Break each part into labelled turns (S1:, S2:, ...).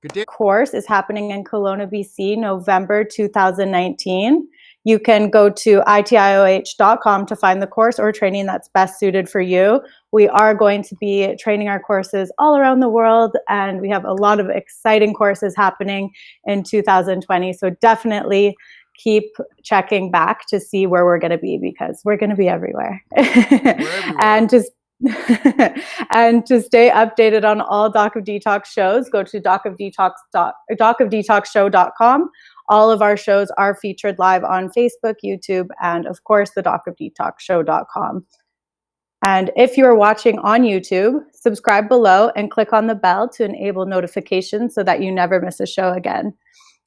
S1: Good day.
S2: Course is happening in Kelowna, BC, November 2019. You can go to itioh.com to find the course or training that's best suited for you. We are going to be training our courses all around the world, and we have a lot of exciting courses happening in 2020. So definitely keep checking back to see where we're going to be, because we're going to be everywhere. And just and to stay updated on all Doc of Detox shows, go to docofdetoxshow.com. All of our shows are featured live on Facebook, YouTube, and of course, the docofdetoxshow.com. And if you're watching on YouTube, subscribe below and click on the bell to enable notifications so that you never miss a show again.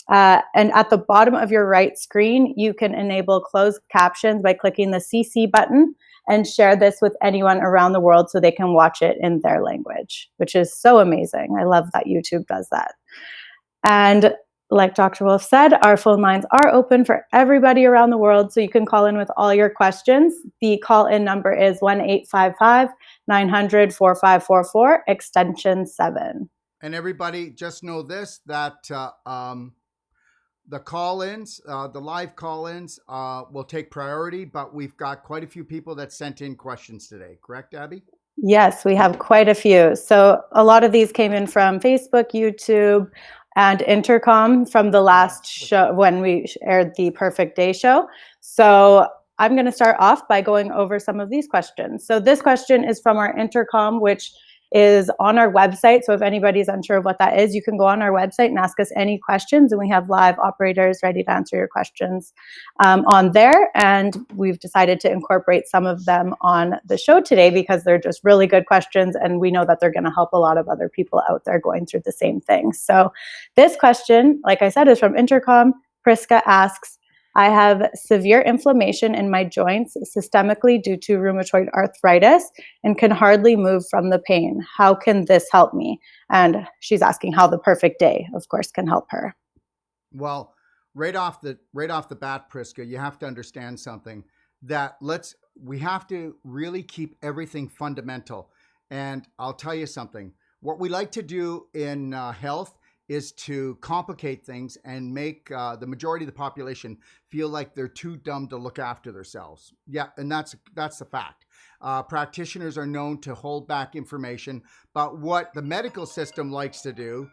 S2: And at the bottom of your right screen, you can enable closed captions by clicking the CC button and share this with anyone around the world so they can watch it in their language, which is so amazing. I love that YouTube does that. And like Dr. Wolfe said, our phone lines are open for everybody around the world, so you can call in with all your questions. The call-in number is 1-855-900-4544, extension 7.
S1: And everybody, just know this, that the call-ins, the live call-ins will take priority, but we've got quite a few people that sent in questions today. Correct, Abby?
S2: Yes, we have quite a few. So a lot of these came in from Facebook, YouTube, and Intercom from the last show when we aired the Perfect Day show. So I'm going to start off by going over some of these questions. So this question is from our Intercom, which is on our website. So if anybody's unsure of what that is, you can go on our website and ask us any questions, and we have live operators ready to answer your questions on there. And we've decided to incorporate some of them on the show today because they're just really good questions, and we know that they're going to help a lot of other people out there going through the same thing. So this question, like I said, is from Intercom. Priska asks, I have severe inflammation in my joints systemically due to rheumatoid arthritis and can hardly move from the pain. How can this help me? And she's asking how the Perfect Day, of course, can help her.
S1: Well, right off the bat, Priska, you have to understand something, that we have to really keep everything fundamental. And I'll tell you something. What we like to do in health is to complicate things and make the majority of the population feel like they're too dumb to look after themselves. Yeah, and that's the fact. Practitioners are known to hold back information, but what the medical system likes to do,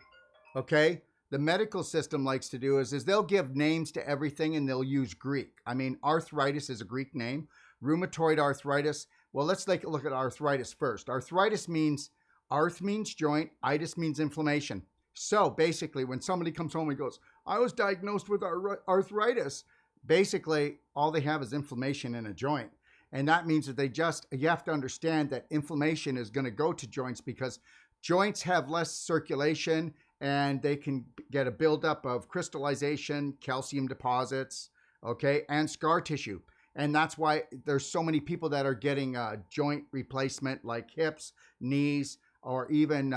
S1: okay, the medical system likes to do is they'll give names to everything, and they'll use Greek. I mean, arthritis is a Greek name. Rheumatoid arthritis. Well, let's take a look at arthritis first. Arthritis means, arth means joint, itis means inflammation. So basically, when somebody comes home and goes, I was diagnosed with arthritis, basically all they have is inflammation in a joint. And that means that you have to understand that inflammation is going to go to joints because joints have less circulation, and they can get a buildup of crystallization, calcium deposits, okay, and scar tissue. And that's why there's so many people that are getting joint replacement, like hips, knees, or even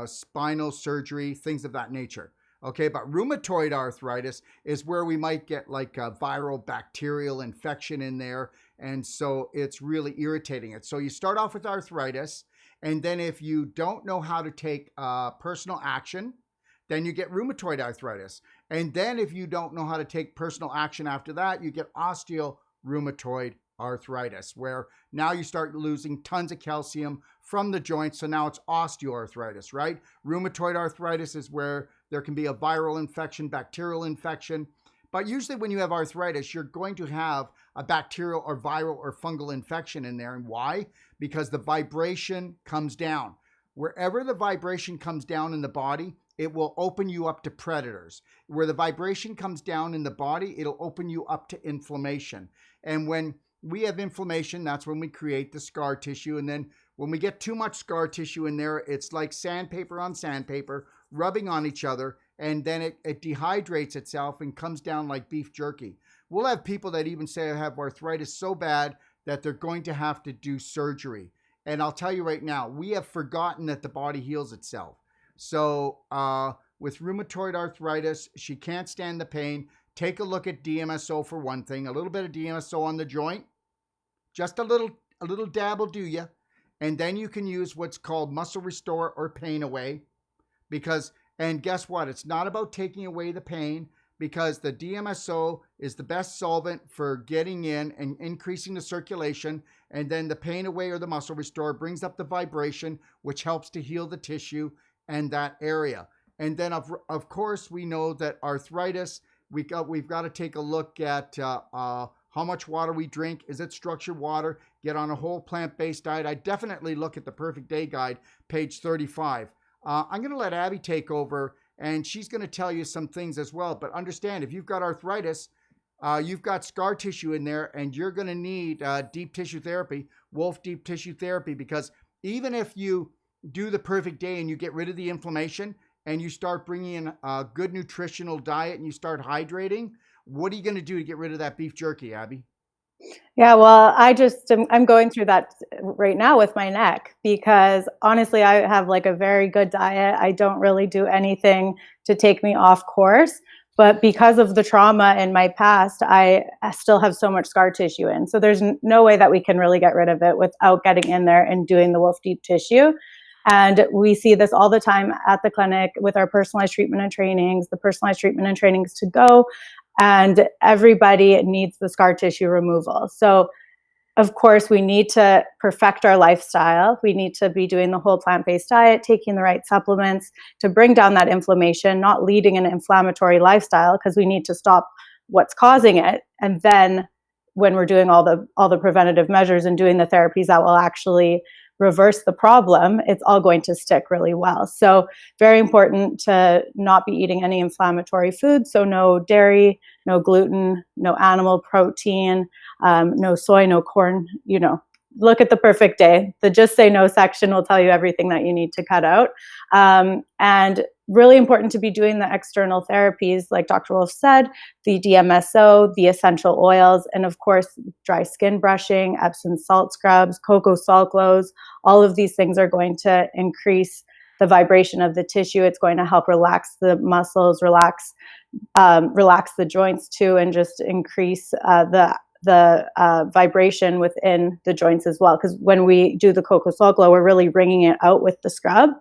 S1: spinal surgery, things of that nature. Okay, but rheumatoid arthritis is where we might get like a viral bacterial infection in there. And so it's really irritating it. So you start off with arthritis, and then if you don't know how to take personal action, then you get rheumatoid arthritis. And then if you don't know how to take personal action after that, you get osteorheumatoid arthritis, where now you start losing tons of calcium from the joints. So now it's osteoarthritis, right? Rheumatoid arthritis is where there can be a viral infection, bacterial infection. But usually when you have arthritis, you're going to have a bacterial or viral or fungal infection in there. And why? Because the vibration comes down. Wherever the vibration comes down in the body, it will open you up to predators. Where the vibration comes down in the body, it'll open you up to inflammation. And when we have inflammation, that's when we create the scar tissue. And then when we get too much scar tissue in there, it's like sandpaper on sandpaper rubbing on each other, and then it dehydrates itself and comes down like beef jerky. We'll have people that even say I have arthritis so bad that they're going to have to do surgery. And I'll tell you right now, we have forgotten that the body heals itself. So with rheumatoid arthritis, she can't stand the pain. Take a look at DMSO for one thing, a little bit of DMSO on the joint, just a little dab will do you. And then you can use what's called muscle restore or pain away, because And guess what? It's not about taking away the pain, because the DMSO is the best solvent for getting in and increasing the circulation. And then the pain away or the muscle restore brings up the vibration, which helps to heal the tissue and that area. And then, of course, we know that arthritis, we've got to take a look at how much water we drink. Is it structured water? Get on a whole plant-based diet. I definitely look at the Perfect Day Guide, page 35. I'm going to let Abby take over, and she's going to tell you some things as well. But understand, if you've got arthritis, you've got scar tissue in there, and you're going to need deep tissue therapy, Wolfe Deep Tissue Therapy, because even if you do the Perfect Day and you get rid of the inflammation and you start bringing in a good nutritional diet and you start hydrating, what are you going to do to get rid of that beef jerky, Abby?
S2: Yeah, well, I'm going through that right now with my neck, because honestly, I have like a very good diet. I don't really do anything to take me off course, but because of the trauma in my past, I still have so much scar tissue in. So there's no way that we can really get rid of it without getting in there and doing the Wolfe Deep Tissue. And we see this all the time at the clinic with our personalized treatment and trainings, the personalized treatment and trainings to go. And everybody needs the scar tissue removal. So, of course, we need to perfect our lifestyle. We need to be doing the whole plant-based diet, taking the right supplements to bring down that inflammation, not leading an inflammatory lifestyle, because we need to stop what's causing it. And then when we're doing all the preventative measures and doing the therapies that will actually reverse the problem, it's all going to stick really well. So very important to not be eating any inflammatory foods. So no dairy, no gluten, no animal protein, no soy, no corn. Look at the Perfect Day. The Just Say No section will tell you everything that you need to cut out. And really important to be doing the external therapies, like Dr. Wolfe said, the DMSO, the essential oils, and of course, dry skin brushing, Epsom salt scrubs, cocoa salt glows. All of these things are going to increase the vibration of the tissue. It's going to help relax the muscles, relax the joints too, and just increase the vibration within the joints as well. Because when we do the cocoa salt glow, we're really wringing it out with the scrub.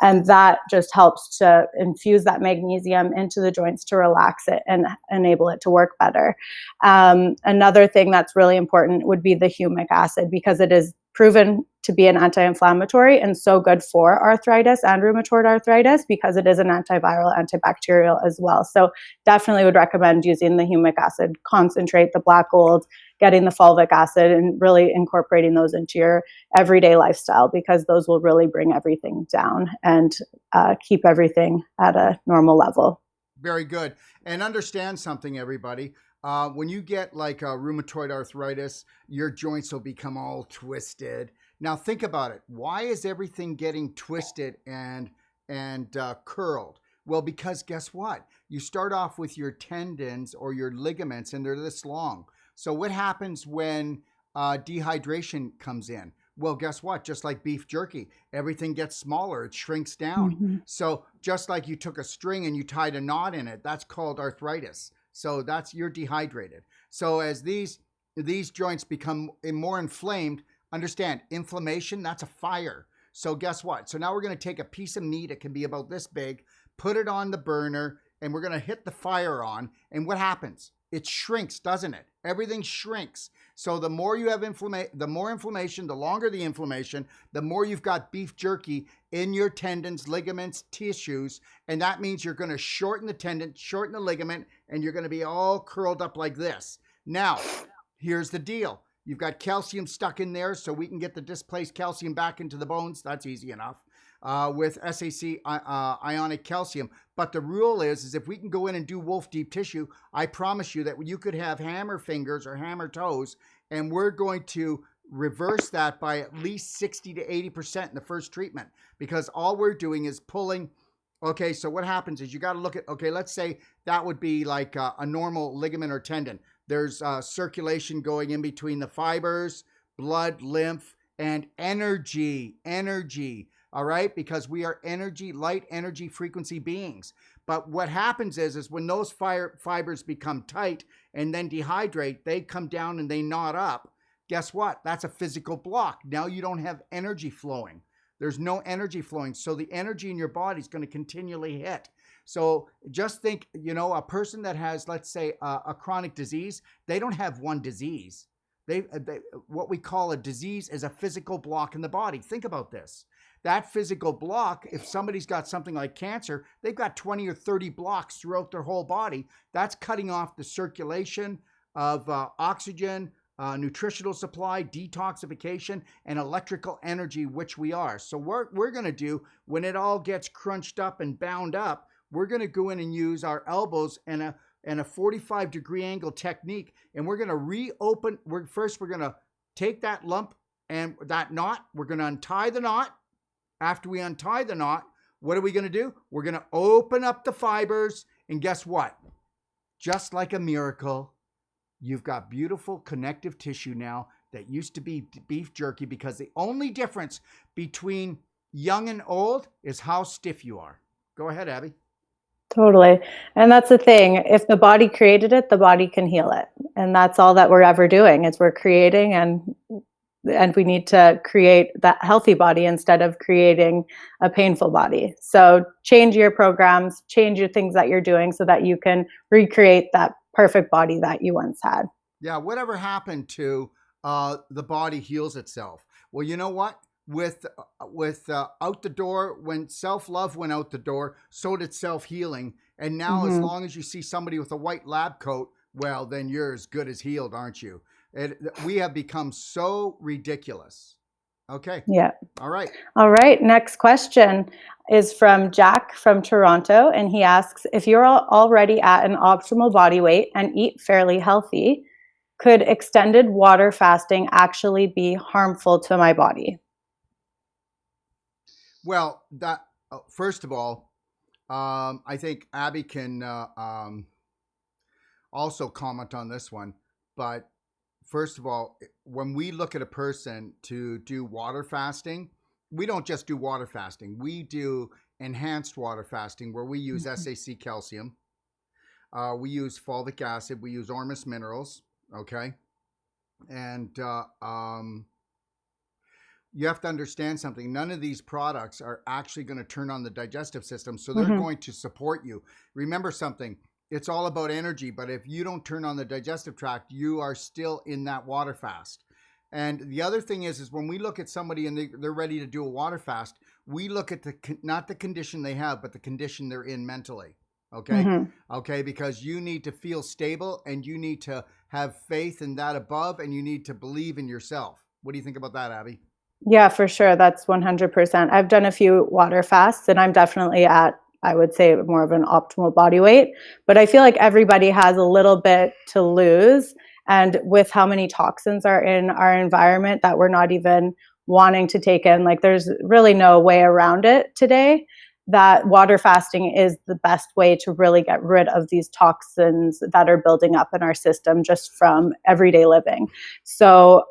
S2: And that just helps to infuse that magnesium into the joints to relax it and enable it to work better. Another thing that's really important would be the humic acid, because it is proven to be an anti-inflammatory and so good for arthritis and rheumatoid arthritis, because it is an antiviral, antibacterial as well. So definitely would recommend using the humic acid concentrate, the black gold, getting the fulvic acid, and really incorporating those into your everyday lifestyle, because those will really bring everything down and keep everything at a normal level.
S1: Very good. And understand something, everybody. When you get like a rheumatoid arthritis, your joints will become all twisted. Now think about it. Why is everything getting twisted and curled? Well, because guess what? You start off with your tendons or your ligaments, and they're this long. So what happens when dehydration comes in? Well, guess what? Just like beef jerky, everything gets smaller. It shrinks down.
S2: Mm-hmm.
S1: So just like you took a string and you tied a knot in it, that's called arthritis. So you're dehydrated. So as these joints become more inflamed, understand inflammation, that's a fire. So guess what? So now we're going to take a piece of meat, it can be about this big, put it on the burner, and we're going to hit the fire on. And what happens? It shrinks, doesn't it? Everything shrinks. So the more you have the more inflammation, the longer the inflammation, the more you've got beef jerky in your tendons, ligaments, tissues. And that means you're going to shorten the tendon, shorten the ligament, and you're going to be all curled up like this. Now, here's the deal. You've got calcium stuck in there, so we can get the displaced calcium back into the bones. That's easy enough with SAC ionic calcium. But the rule is if we can go in and do Wolfe Deep Tissue, I promise you that you could have hammer fingers or hammer toes, and we're going to reverse that by at least 60 to 80% in the first treatment, because all we're doing is pulling. Okay, so what happens is you got to look at, okay, let's say that would be like a normal ligament or tendon. There's circulation going in between the fibers, blood, lymph, and energy. All right, because we are light energy frequency beings. But what happens is when those fibers become tight and then dehydrate, they come down and they knot up. Guess what? That's a physical block. Now you don't have energy flowing. There's no energy flowing. So the energy in your body is going to continually hit. So just think, a person that has, let's say, a chronic disease, they don't have one disease. They what we call a disease is a physical block in the body. Think about this. That physical block, if somebody's got something like cancer, they've got 20 or 30 blocks throughout their whole body. That's cutting off the circulation of oxygen, nutritional supply, detoxification, and electrical energy, which we are. So we're going to do, when it all gets crunched up and bound up, we're going to go in and use our elbows and a 45-degree angle technique, and we're going to reopen. We're going to take that lump and that knot. We're going to untie the knot. After we untie the knot, what are we going to do? We're going to open up the fibers, and guess what? Just like a miracle, you've got beautiful connective tissue now that used to be beef jerky, because the only difference between young and old is how stiff you are. Go ahead, Abby.
S2: Totally. And that's the thing. If the body created it, the body can heal it. And that's all that we're ever doing, is we're creating, and we need to create that healthy body instead of creating a painful body. So change your programs, change your things that you're doing so that you can recreate that perfect body that you once had.
S1: Yeah. Whatever happened to the body heals itself? Well, you know what? With out the door, when self-love went out the door, so did self-healing. And now as long as you see somebody with a white lab coat, well, then you're as good as healed, aren't you? We have become so ridiculous. Okay.
S2: Yeah.
S1: All right.
S2: All right. Next question is from Jack from Toronto. And he asks, if you're already at an optimal body weight and eat fairly healthy, could extended water fasting actually be harmful to my body?
S1: Well, that first of all, I think Abby can also comment on this one. But first of all, when we look at a person to do water fasting, we don't just do water fasting. We do enhanced water fasting, where we use SAC calcium. We use fulvic acid. We use Ormus minerals. Okay. And you have to understand something. None of these products are actually going to turn on the digestive system. So they're going to support you. Remember something. It's all about energy. But if you don't turn on the digestive tract, you are still in that water fast. And the other thing is when we look at somebody and they're ready to do a water fast, we look at not the condition they have, but the condition they're in mentally. Okay. Okay. Because you need to feel stable, and you need to have faith in that above, and you need to believe in yourself. What do you think about that, Abby?
S2: Yeah, for sure. That's 100%. I've done a few water fasts, and I'm definitely at, I would say, more of an optimal body weight. But I feel like everybody has a little bit to lose. And with how many toxins are in our environment that we're not even wanting to take in, like there's really no way around it today, that water fasting is the best way to really get rid of these toxins that are building up in our system just from everyday living. So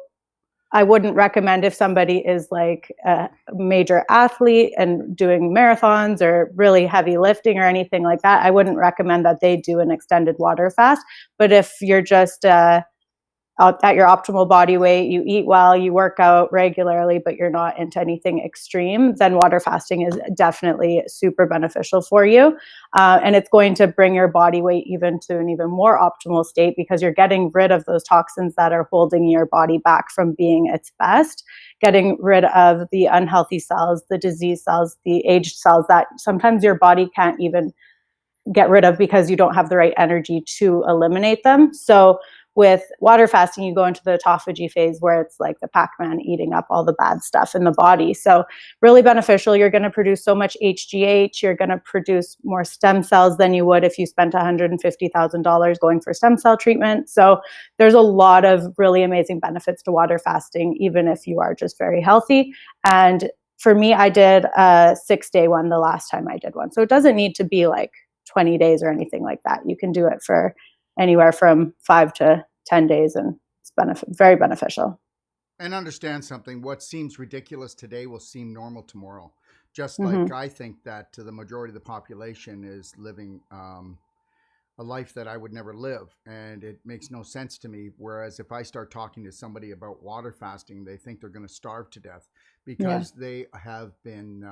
S2: I wouldn't recommend, if somebody is like a major athlete and doing marathons or really heavy lifting or anything like that, I wouldn't recommend that they do an extended water fast. But if you're just at your optimal body weight, you eat well, you work out regularly, but you're not into anything extreme, then water fasting is definitely super beneficial for you. And it's going to bring your body weight even to an even more optimal state, because you're getting rid of those toxins that are holding your body back from being its best, getting rid of the unhealthy cells, the disease cells, the aged cells that sometimes your body can't even get rid of because you don't have the right energy to eliminate them. So with water fasting, you go into the autophagy phase, where it's like the Pac-Man eating up all the bad stuff in the body. So really beneficial. You're going to produce so much HGH. You're going to produce more stem cells than you would if you spent $150,000 going for stem cell treatment. So there's a lot of really amazing benefits to water fasting, even if you are just very healthy. And for me, I did a 6-day one the last time I did one. So it doesn't need to be like 20 days or anything like that. You can do it for anywhere from 5 to 10 days, and it's very beneficial.
S1: And understand something. What seems ridiculous today will seem normal tomorrow. Just like I think that the majority of the population is living a life that I would never live, and it makes no sense to me. Whereas if I start talking to somebody about water fasting, they think they're going to starve to death
S2: Yeah.
S1: because they have been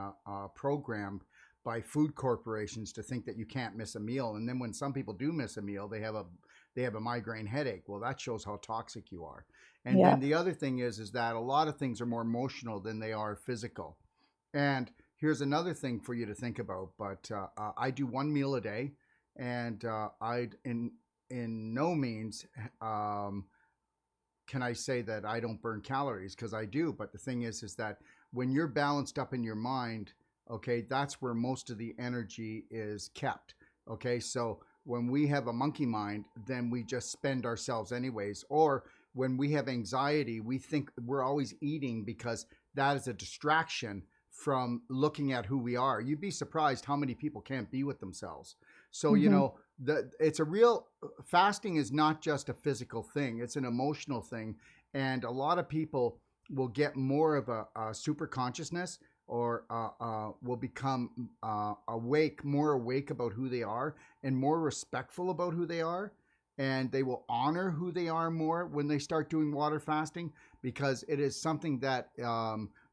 S1: programmed by food corporations to think that you can't miss a meal. And then when some people do miss a meal, they have a migraine headache. Well, that shows how toxic you are. And
S2: Yeah.
S1: then the other thing is that a lot of things are more emotional than they are physical. And here's another thing for you to think about. But I do one meal a day, and I in no means can I say that I don't burn calories, because I do. But the thing is that when you're balanced up in your mind, okay, that's where most of the energy is kept. Okay, so when we have a monkey mind, then we just spend ourselves anyways. Or when we have anxiety, we think we're always eating because that is a distraction from looking at who we are. You'd be surprised how many people can't be with themselves. So, you
S2: Hmm.
S1: know, it's a real fasting is not just a physical thing, it's an emotional thing. And a lot of people will get more of a super consciousness, or will become more awake about who they are, and more respectful about who they are. And they will honor who they are more when they start doing water fasting, because it is something that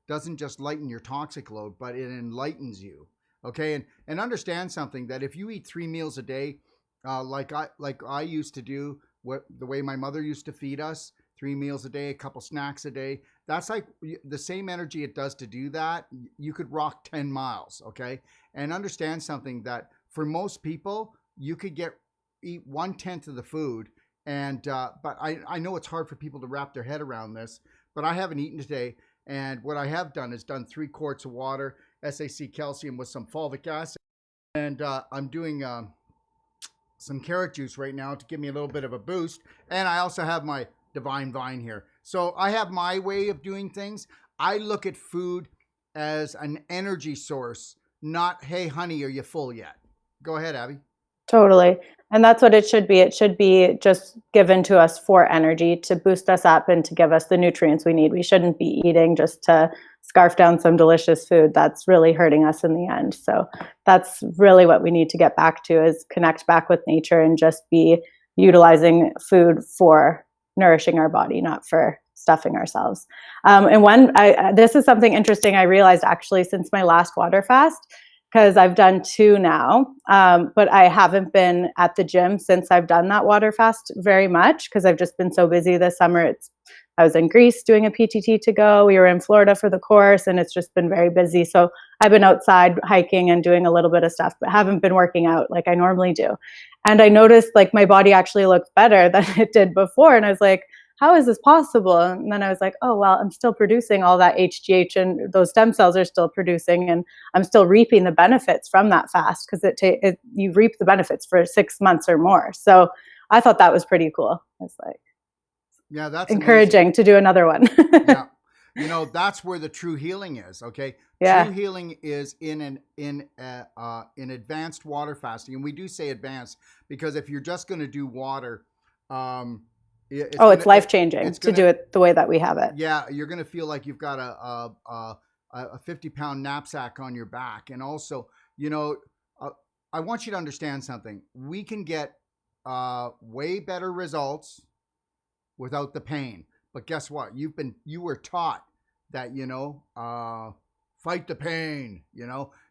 S1: doesn't just lighten your toxic load, but it enlightens you. Okay, and understand something, that if you eat 3 meals a day, like I used to do, what the way my mother used to feed us, 3 meals a day, a couple snacks a day. That's like the same energy it does to do that. You could rock 10 miles. Okay, and understand something, that for most people, you could eat 1/10 of the food. And but I know it's hard for people to wrap their head around this, but I haven't eaten today. And what I have done is done 3 quarts of water, SAC calcium with some fulvic acid. And I'm doing some carrot juice right now to give me a little bit of a boost. And I also have my divine vine here. So I have my way of doing things. I look at food as an energy source, not, hey, honey, are you full yet? Go ahead, Abby.
S2: Totally. And that's what it should be. It should be just given to us for energy, to boost us up and to give us the nutrients we need. We shouldn't be eating just to scarf down some delicious food. That's really hurting us in the end. So that's really what we need to get back to, is connect back with nature and just be utilizing food for nourishing our body, not for stuffing ourselves. And this is something interesting I realized actually since my last water fast, because I've done 2 now, but I haven't been at the gym since I've done that water fast very much, because I've just been so busy this summer. I was in Greece doing a PTT to go. We were in Florida for the course, and it's just been very busy. So I've been outside hiking and doing a little bit of stuff, but haven't been working out like I normally do. And I noticed like my body actually looked better than it did before. And I was like, how is this possible? And then I was like, oh, well, I'm still producing all that HGH, and those stem cells are still producing, and I'm still reaping the benefits from that fast, because you reap the benefits for 6 months or more. So I thought that was pretty cool. It's like,
S1: Yeah, that's amazing.
S2: encouraging to do another one.
S1: Yeah. You know, that's where the true healing is. Okay, true
S2: Yeah.
S1: healing is in advanced water fasting, and we do say advanced because if you're just going to do water, um,
S2: Oh, it's life
S1: it's
S2: changing to
S1: gonna
S2: do it the way that we have it.
S1: yeah, you're going to feel like you've got a 50-pound knapsack on your back. And also, you know, uh, I want you to understand something. We can get way better results without the pain. But guess what? You were taught that, fight the pain,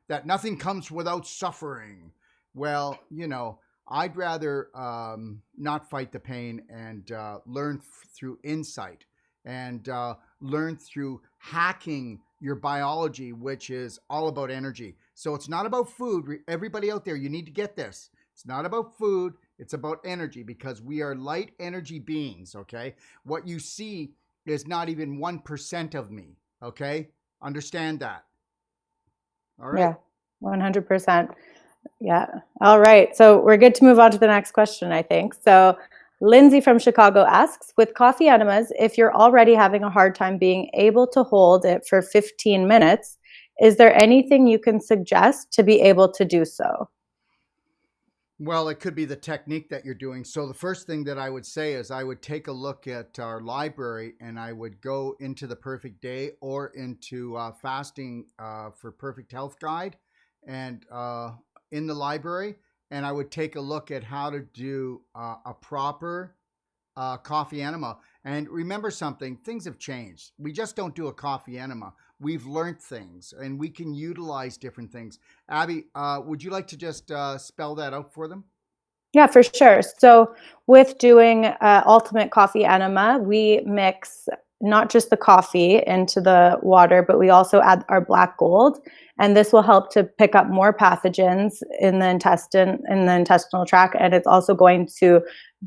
S1: that nothing comes without suffering. Well, I'd rather not fight the pain and learn through insight, and learn through hacking your biology, which is all about energy. So it's not about food. Everybody out there, you need to get this. It's not about food. It's about energy, because we are light energy beings, okay? What you see is not even 1% of me, okay? Understand that. All right.
S2: Yeah, 100%. Yeah. All right. So we're good to move on to the next question, I think. So Lindsay from Chicago asks, with coffee enemas, if you're already having a hard time being able to hold it for 15 minutes, is there anything you can suggest to be able to do so?
S1: Well, it could be the technique that you're doing. So the first thing that I would say is I would take a look at our library, and I would go into the Perfect Day or into Fasting for Perfect Health Guide, and in the library, and I would take a look at how to do a proper coffee enema. And remember something, things have changed. We just don't do a coffee enema. We've learned things and we can utilize different things. Abby, would you like to just spell that out for them?
S2: Yeah, for sure. So with doing ultimate coffee enema, we mix not just the coffee into the water, but we also add our black gold. And this will help to pick up more pathogens in the intestinal tract. And it's also going to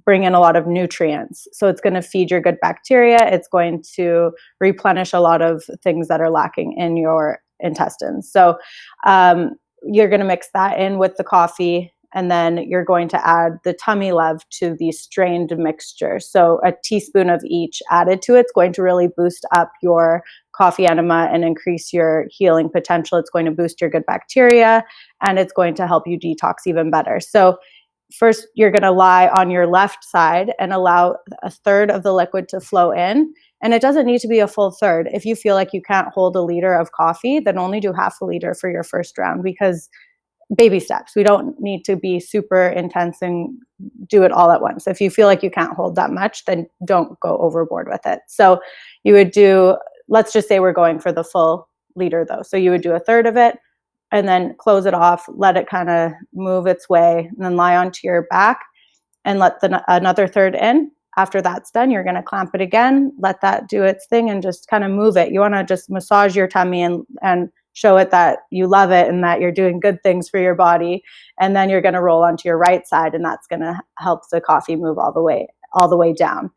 S2: bring in a lot of nutrients. So it's going to feed your good bacteria. It's going to replenish a lot of things that are lacking in your intestines. So you're going to mix that in with the coffee, and then you're going to add the tummy love to the strained mixture. So a teaspoon of each added to it's going to really boost up your coffee enema and increase your healing potential. It's going to boost your good bacteria, and it's going to help you detox even better. So first, you're going to lie on your left side and allow a third of the liquid to flow in. And it doesn't need to be a full third. If you feel like you can't hold a liter of coffee, then only do half a liter for your first round, because baby steps. We don't need to be super intense and do it all at once. If you feel like you can't hold that much, then don't go overboard with it. So you would do, let's just say we're going for the full liter though. So you would do a third of it and then close it off, let it kind of move its way, and then lie onto your back and let another third in. After that's done, you're going to clamp it again, let that do its thing, and just kind of move it. You want to just massage your tummy and show it that you love it and that you're doing good things for your body. And then you're going to roll onto your right side, and that's going to help the coffee move all the way down.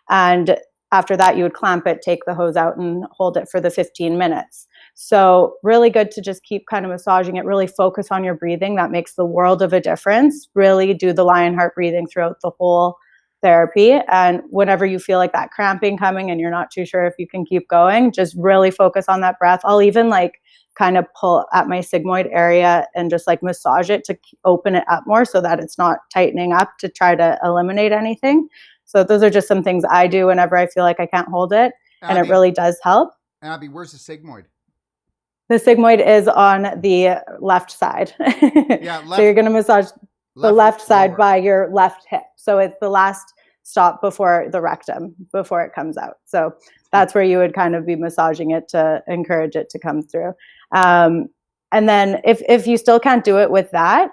S2: And after that, you would clamp it, take the hose out, and hold it for the 15 minutes. So really good to just keep kind of massaging it, really focus on your breathing. That makes the world of a difference. Really do the Lionheart breathing throughout the whole therapy. And whenever you feel like that cramping coming and you're not too sure if you can keep going, just really focus on that breath. I'll even like kind of pull at my sigmoid area and just like massage it to open it up more so that it's not tightening up to try to eliminate anything. So those are just some things I do whenever I feel like I can't hold it. And it really does help.
S1: Abby, where's the sigmoid?
S2: The sigmoid is on the left side.
S1: Yeah, left,
S2: so you're going to massage the left side by your left hip. So it's the last stop before the rectum, before it comes out. So that's where you would kind of be massaging it to encourage it to come through. And then if you still can't do it with that,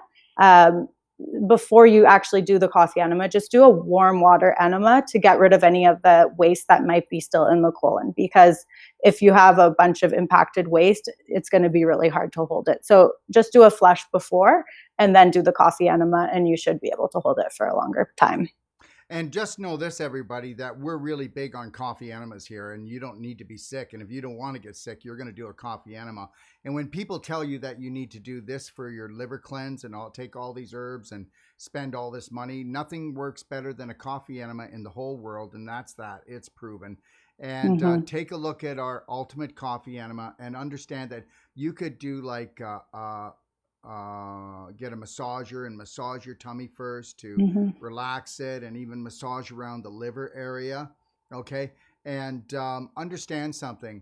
S2: before you actually do the coffee enema, just do a warm water enema to get rid of any of the waste that might be still in the colon. Because if you have a bunch of impacted waste, it's going to be really hard to hold it. So just do a flush before and then do the coffee enema, and you should be able to hold it for a longer time.
S1: And just know this, everybody, that we're really big on coffee enemas here, and you don't need to be sick. And if you don't want to get sick, you're going to do a coffee enema. And when people tell you that you need to do this for your liver cleanse and I'll take all these herbs and spend all this money, nothing works better than a coffee enema in the whole world. And that's that. It's proven. And take a look at our ultimate coffee enema and understand that you could do like get a massager and massage your tummy first to relax it, and even massage around the liver area. Okay. And understand something,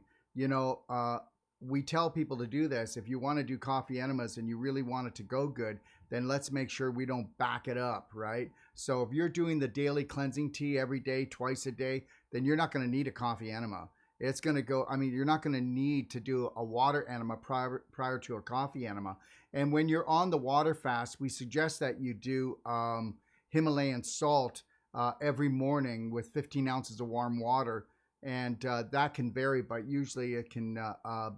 S1: we tell people to do this. If you want to do coffee enemas and you really want it to go good, then let's make sure we don't back it up, right? So if you're doing the daily cleansing tea every day, twice a day, then you're not going to need a coffee enema. It's going to go, you're not going to need to do a water enema prior to a coffee enema. And when you're on the water fast, we suggest that you do Himalayan salt every morning with 15 ounces of warm water. And that can vary, but usually it can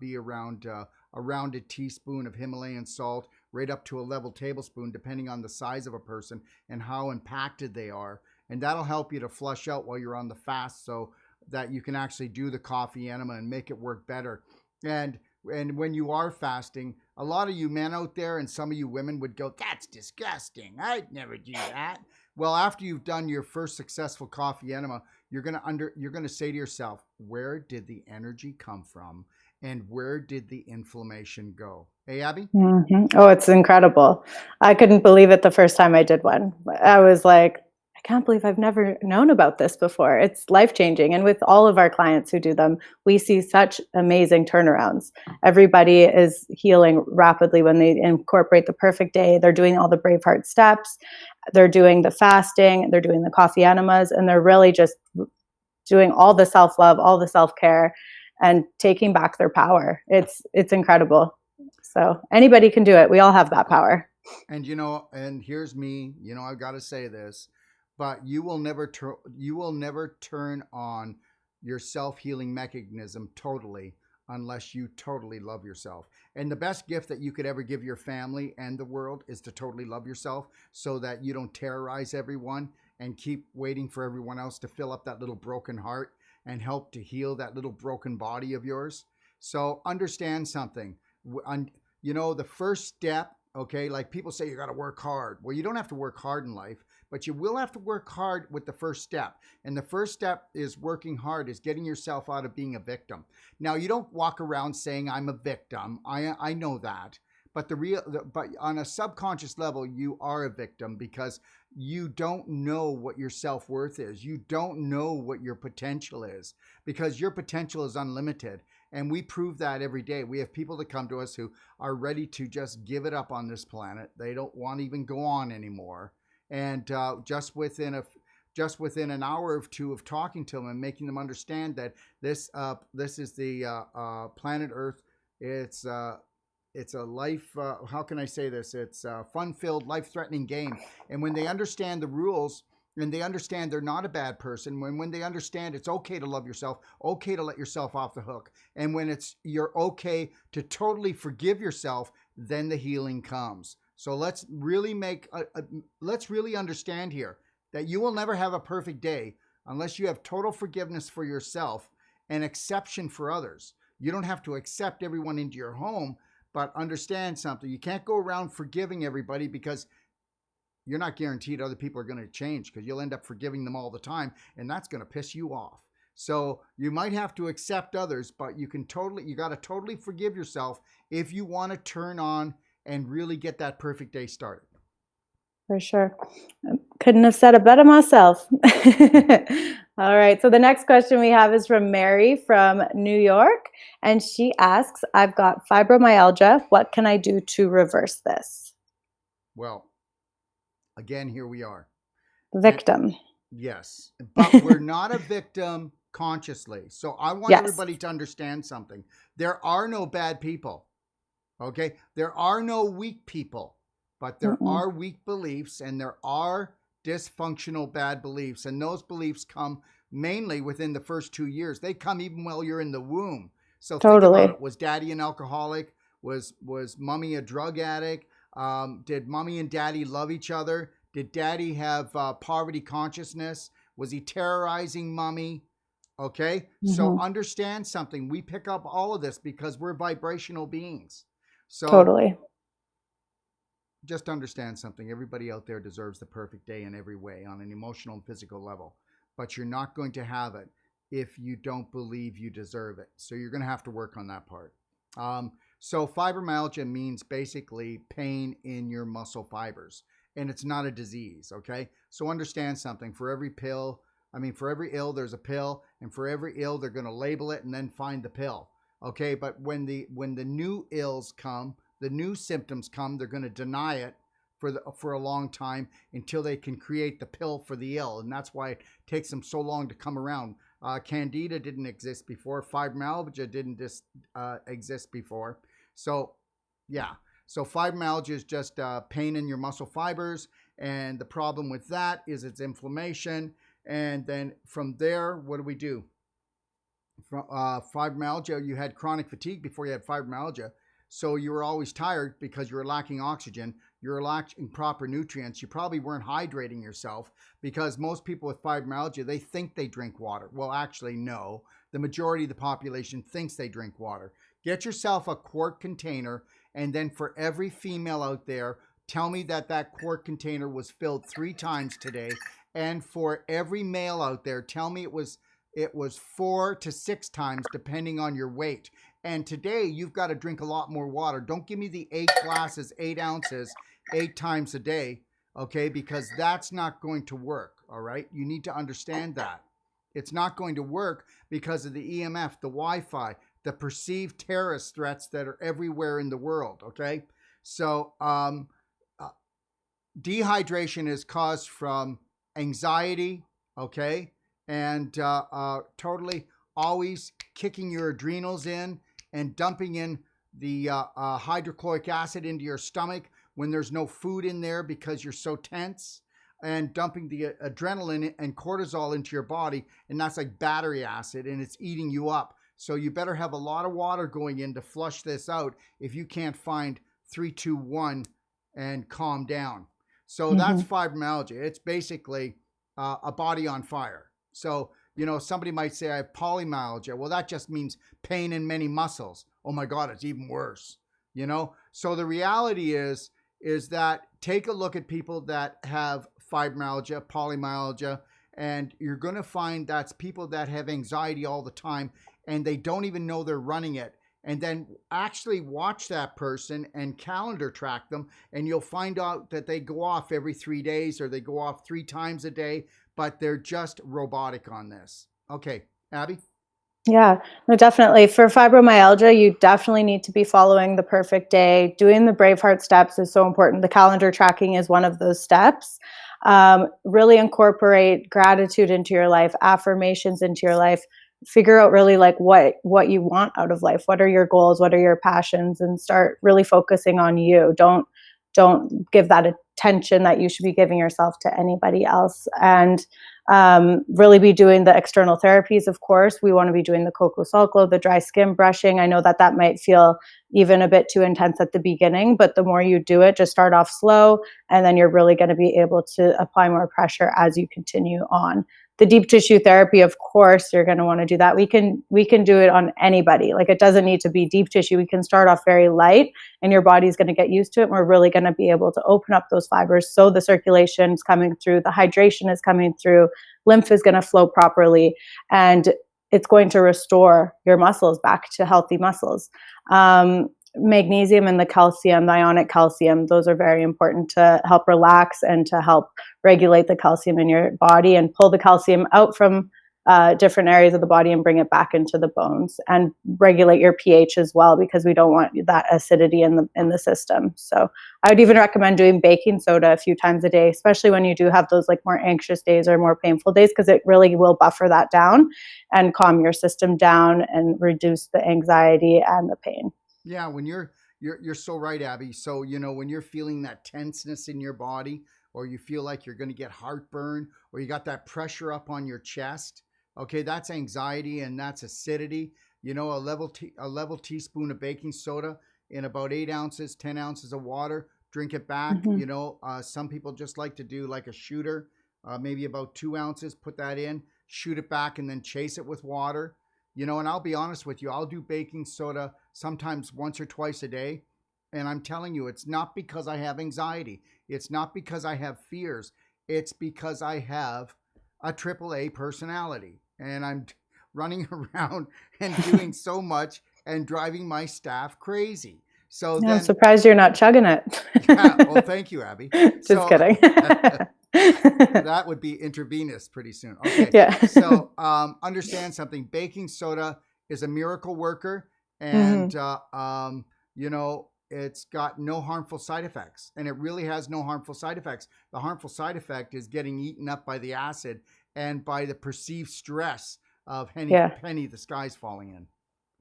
S1: be around a teaspoon of Himalayan salt, right up to a level tablespoon, depending on the size of a person and how impacted they are. And that'll help you to flush out while you're on the fast, so that you can actually do the coffee enema and make it work better. And when you are fasting, a lot of you men out there and some of you women would go, "That's disgusting. I'd never do that." Well, after you've done your first successful coffee enema, you're gonna say to yourself, where did the energy come from, and where did the inflammation go? Hey, Abby?
S2: Oh, it's incredible. I couldn't believe it the first time I did one. I was like, I can't believe I've never known about this before. It's life-changing. And with all of our clients who do them, we see such amazing turnarounds. Everybody is healing rapidly when they incorporate the perfect day. They're doing all the Braveheart steps. They're doing the fasting. They're doing the coffee enemas. And they're really just doing all the self-love, all the self-care, and taking back their power. It's incredible. So anybody can do it. We all have that power.
S1: And and here's me, I've got to say this, but you will never turn on your self-healing mechanism totally unless you totally love yourself. And the best gift that you could ever give your family and the world is to totally love yourself, so that you don't terrorize everyone and keep waiting for everyone else to fill up that little broken heart and help to heal that little broken body of yours. So understand something. The first step, okay, like people say you got to work hard. Well, you don't have to work hard in life, but you will have to work hard with the first step. And the first step is working hard, is getting yourself out of being a victim. Now, you don't walk around saying I'm a victim. I know that. But but on a subconscious level, you are a victim because you don't know what your self-worth is. You don't know what your potential is, because your potential is unlimited. And we prove that every day. We have people that come to us who are ready to just give it up on this planet. They don't want to even go on anymore. And just within an hour or two of talking to them and making them understand that this is the planet Earth. It's a life, how can I say this? It's a fun-filled, life-threatening game. And when they understand the rules, and they understand they're not a bad person, when they understand it's okay to love yourself, okay to let yourself off the hook, and when you're okay to totally forgive yourself, then the healing comes. So let's really let's really understand here that you will never have a perfect day unless you have total forgiveness for yourself and exception for others. You don't have to accept everyone into your home, but understand something. You can't go around forgiving everybody, because you're not guaranteed other people are going to change, because you'll end up forgiving them all the time, and that's going to piss you off. So you might have to accept others, but you got to totally forgive yourself if you want to turn on and really get that perfect day started.
S2: For sure. Couldn't have said it better myself. All right. So the next question we have is from Mary from New York. And she asks, I've got fibromyalgia. What can I do to reverse this?
S1: Well, again, here we are.
S2: Victim.
S1: Yes. But we're not a victim consciously. So I want everybody to understand something. There are no bad people. Okay? There are no weak people. But there are weak beliefs, and there are dysfunctional bad beliefs. And those beliefs come mainly within the first 2 years. They come even while you're in the womb. So think about it. Was daddy an alcoholic? Was mommy a drug addict? Did mommy and daddy love each other? Did daddy have poverty consciousness? Was he terrorizing mommy? Okay? So understand something. We pick up all of this because we're vibrational beings. So
S2: totally.
S1: Just understand something. Everybody out there deserves the perfect day in every way, on an emotional and physical level. But you're not going to have it if you don't believe you deserve it. So you're going to have to work on that part. So fibromyalgia means basically pain in your muscle fibers. And it's not a disease, okay? So understand something. For every ill, there's a pill. And for every ill, they're going to label it and then find the pill. Okay, but when the new ills come, the new symptoms come, they're going to deny it for a long time until they can create the pill for the ill. And that's why it takes them so long to come around. Candida didn't exist before. Fibromyalgia didn't exist before. So, yeah. So fibromyalgia is just pain in your muscle fibers. And the problem with that is it's inflammation. And then from there, what do we do? From fibromyalgia, you had chronic fatigue before you had fibromyalgia. So you were always tired because you were lacking oxygen. You were lacking proper nutrients. You probably weren't hydrating yourself, because most people with fibromyalgia, they think they drink water. Well, actually, no. The majority of the population thinks they drink water. Get yourself a quart container, and then for every female out there, tell me that quart container was filled 3 times today. And for every male out there, tell me it was 4 to 6 times, depending on your weight. And today, you've got to drink a lot more water. Don't give me the 8 glasses, 8 ounces, 8 times a day, okay? Because that's not going to work, All right. You need to understand that. It's not going to work because of the EMF, the Wi-Fi, the perceived terrorist threats that are everywhere in the world. Okay. So dehydration is caused from anxiety. Okay. And totally always kicking your adrenals in and dumping in the hydrochloric acid into your stomach when there's no food in there because you're so tense, and dumping the adrenaline and cortisol into your body, and that's like battery acid, and it's eating you up. So you better have a lot of water going in to flush this out if you can't find 3-2-1 and calm down. So that's fibromyalgia. It's basically a body on fire. So, you know, somebody might say I have polymyalgia. Well, that just means pain in many muscles. Oh my God, it's even worse. You know, so the reality is that take a look at people that have fibromyalgia, polymyalgia, and you're going to find that's people that have anxiety all the time and they don't even know they're running it. And then actually watch that person and calendar track them, and you'll find out that they go off every 3 days or they go off 3 times a day, but they're just robotic on this. Okay, Abby?
S2: Yeah, no, definitely. For fibromyalgia, you definitely need to be following the perfect day. Doing the Braveheart steps is so important. The calendar tracking is one of those steps. Really incorporate gratitude into your life, affirmations into your life. Figure out really like what you want out of life. What are your goals? What are your passions? And start really focusing on you. Don't give that attention that you should be giving yourself to anybody else. And really be doing the external therapies. Of course, we want to be doing the coco salt glow, the dry skin brushing. I know that might feel even a bit too intense at the beginning, but the more you do it, just start off slow, and then you're really going to be able to apply more pressure as you continue on. The deep tissue therapy, of course, you're going to want to do that. We can do it on anybody. Like, it doesn't need to be deep tissue. We can start off very light, and your body's going to get used to it. And we're really going to be able to open up those fibers so the circulation is coming through, the hydration is coming through, lymph is going to flow properly, and it's going to restore your muscles back to healthy muscles. Magnesium and the calcium, the ionic calcium, those are very important to help relax and to help regulate the calcium in your body and pull the calcium out from different areas of the body and bring it back into the bones, and regulate your pH as well, because we don't want that acidity in the system. So I would even recommend doing baking soda a few times a day, especially when you do have those like more anxious days or more painful days, because it really will buffer that down and calm your system down and reduce the anxiety and the pain.
S1: Yeah, when you're so right, Abby. So, you know, when you're feeling that tenseness in your body, or you feel like you're going to get heartburn, or you got that pressure up on your chest, okay, that's anxiety and that's acidity. You know, a level teaspoon of baking soda in about 8 ounces, 10 ounces of water. Drink it back. You know, some people just like to do like a shooter, maybe about 2 ounces. Put that in, shoot it back, and then chase it with water. You know, and I'll be honest with you, I'll do baking soda sometimes once or twice a day. And I'm telling you, it's not because I have anxiety. It's not because I have fears. It's because I have a AAA personality. And I'm running around and doing so much and driving my staff crazy. So
S2: I'm surprised you're not chugging it.
S1: Yeah, well, thank you, Abby.
S2: Just kidding.
S1: That would be intravenous pretty soon. Okay.
S2: Yeah.
S1: So understand something. Baking soda is a miracle worker, and you know, it's got no harmful side effects, and it really has no harmful side effects. The harmful side effect is getting eaten up by the acid and by the perceived stress of penny the sky's falling in.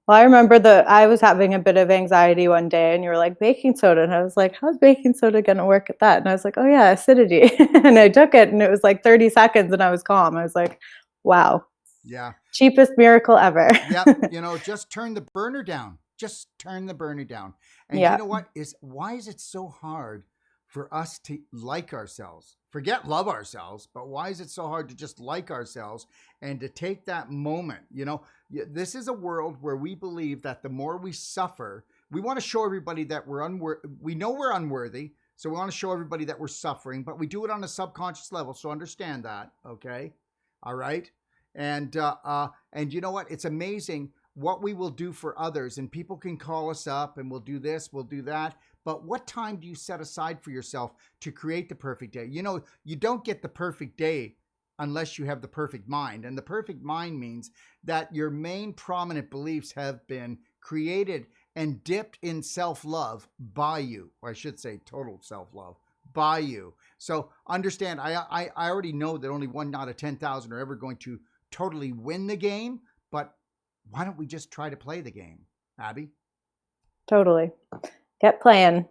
S2: Well, I remember I was having a bit of anxiety one day, and you were like, baking soda. And I was like, how's baking soda going to work at that? And I was like, oh yeah, acidity. And I took it, and it was like 30 seconds and I was calm. I was like, wow.
S1: Yeah.
S2: Cheapest miracle ever.
S1: Yep. You know, just turn the burner down. Just turn the burner down. And you know what? Why is it so hard for us to like ourselves? Forget love ourselves, but why is it so hard to just like ourselves and to take that moment? You know, this is a world where we believe that the more we suffer, we want to show everybody that we're unworthy. We know we're unworthy, so we want to show everybody that we're suffering, but we do it on a subconscious level. So understand that, okay? All right? And you know what? It's amazing what we will do for others, and people can call us up and we'll do this, we'll do that. But what time do you set aside for yourself to create the perfect day? You know, you don't get the perfect day unless you have the perfect mind. And the perfect mind means that your main prominent beliefs have been created and dipped in self-love by you, or I should say total self-love by you. So understand, I already know that only 1 out of 10,000 are ever going to totally win the game, but why don't we just try to play the game, Abby?
S2: Totally. Get playing.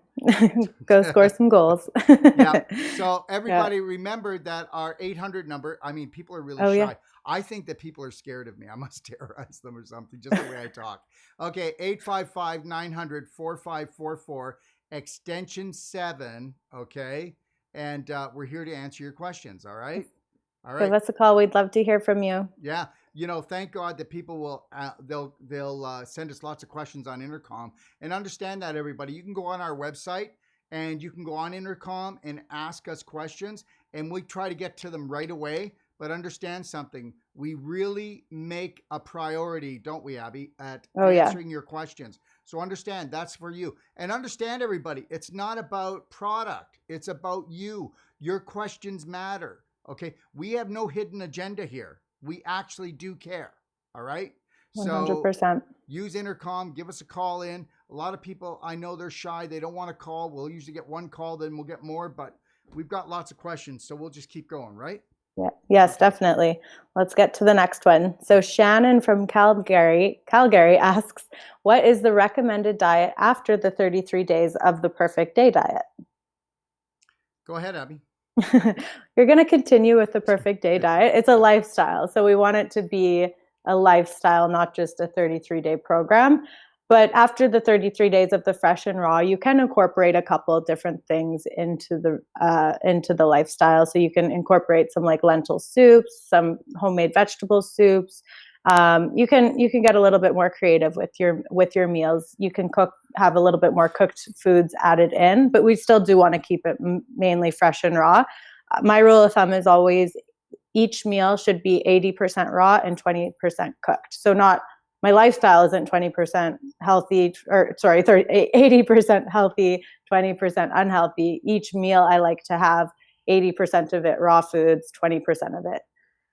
S2: Go score some goals.
S1: Yeah. So everybody
S2: Yeah.
S1: remember that our 800 number, I mean, people are really
S2: Oh,
S1: shy.
S2: yeah.
S1: I think that people are scared of me. I must terrorize them or something, just the way I talk. Okay. 855-900-4544, extension 7. Okay. And we're here to answer your questions. All right. All
S2: Give
S1: right.
S2: us a call. We'd love to hear from you.
S1: Yeah, you know, thank God that people will they'll send us lots of questions on intercom, and understand that, everybody. You can go on our website and you can go on intercom and ask us questions, and we try to get to them right away. But understand something, we really make a priority, don't we, Abby, at
S2: Oh, yeah.
S1: answering your questions. So understand that's for you, and understand, everybody, it's not about product, it's about you. Your questions matter. Okay, we have no hidden agenda here. We actually do care. All right. So
S2: 100%.
S1: use intercom, give us a call in. A lot of people, I know they're shy. They don't want to call. We'll usually get one call, then we'll get more, but we've got lots of questions. So we'll just keep going, right?
S2: Yeah. Yes, definitely. Let's get to the next one. So Shannon from Calgary asks, what is the recommended diet after the 33 days of the perfect day diet?
S1: Go ahead, Abby.
S2: You're going to continue with the perfect day diet. It's a lifestyle. So we want it to be a lifestyle, not just a 33-day program. But after the 33 days of the fresh and raw, you can incorporate a couple of different things into the lifestyle. So you can incorporate some like lentil soups, some homemade vegetable soups. You can get a little bit more creative with your meals. You can have a little bit more cooked foods added in, but we still do want to keep it mainly fresh and raw. My rule of thumb is always each meal should be 80% raw and 20% cooked. So not my lifestyle isn't 20% healthy, or sorry, 80% healthy, 20% unhealthy. Each meal I like to have 80% of it raw foods, 20% of it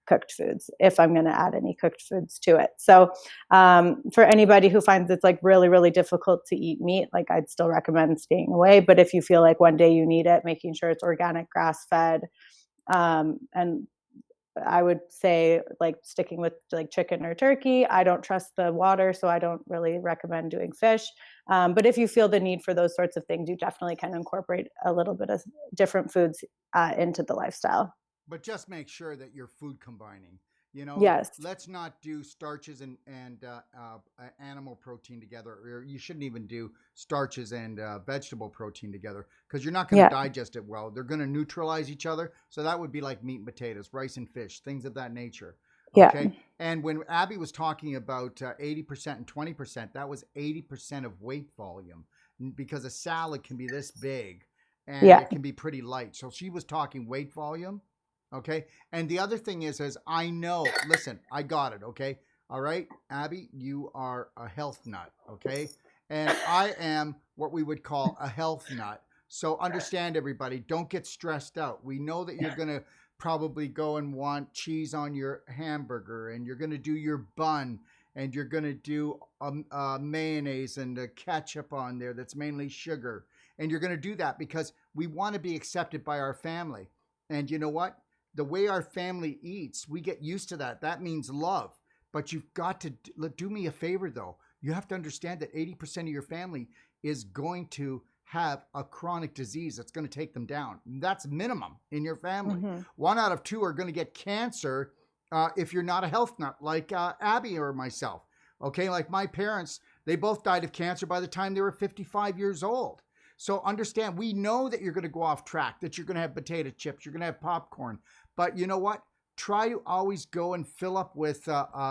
S2: cooked foods, if I'm going to add any cooked foods to it. So for anybody who finds it's like really, really difficult to eat meat, like I'd still recommend staying away. But if you feel like one day you need it, making sure it's organic, grass fed, and I would say like sticking with like chicken or turkey. I don't trust the water, so I don't really recommend doing fish. But if you feel the need for those sorts of things, you definitely can incorporate a little bit of different foods into the lifestyle.
S1: But just make sure that you're food combining. You know,
S2: Yes.
S1: let's not do starches and animal protein together, or you shouldn't even do starches and vegetable protein together, because you're not going to digest it well. They're going to neutralize each other. So that would be like meat and potatoes, rice and fish, things of that nature. Okay.
S2: Yeah.
S1: And when Abby was talking about 80% and 20%, that was 80% of weight volume, because a salad can be this big and it can be pretty light. So she was talking weight volume. Okay. And the other thing is I know, listen, I got it. Okay. All right. Abby, you are a health nut. Okay. And I am what we would call a health nut. So understand, everybody, don't get stressed out. We know that you're going to probably go and want cheese on your hamburger, and you're going to do your bun, and you're going to do mayonnaise and ketchup on there that's mainly sugar. And you're going to do that because we want to be accepted by our family. And you know what? The way our family eats, we get used to that. That means love. But you've got to do me a favor, though. You have to understand that 80% of your family is going to have a chronic disease that's going to take them down. That's minimum in your family. 1 out of 2 are going to get cancer if you're not a health nut, like Abby or myself. Okay, like my parents, they both died of cancer by the time they were 55 years old. So understand, we know that you're going to go off track, that you're going to have potato chips, you're going to have popcorn. But you know what? Try to always go and fill up with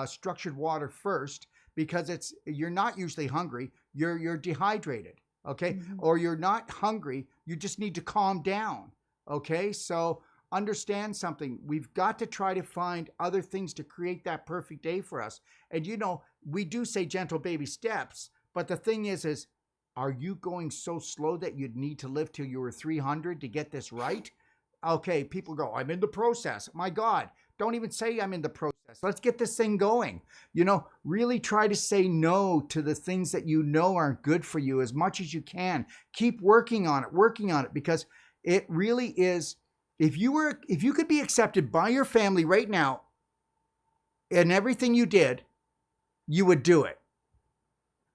S1: structured water first, because you're not usually hungry. You're dehydrated, okay? Or you're not hungry. You just need to calm down, okay? So understand something. We've got to try to find other things to create that perfect day for us. And you know, we do say gentle baby steps, but the thing is are you going so slow that you'd need to live till you were 300 to get this right? Okay, people go, I'm in the process. My God, Don't even say I'm in the process. Let's get this thing going. Really try to say no to the things that you know aren't good for you as much as you can. Keep working on it, because it really is. If you could be accepted by your family right now in everything you did, you would do it.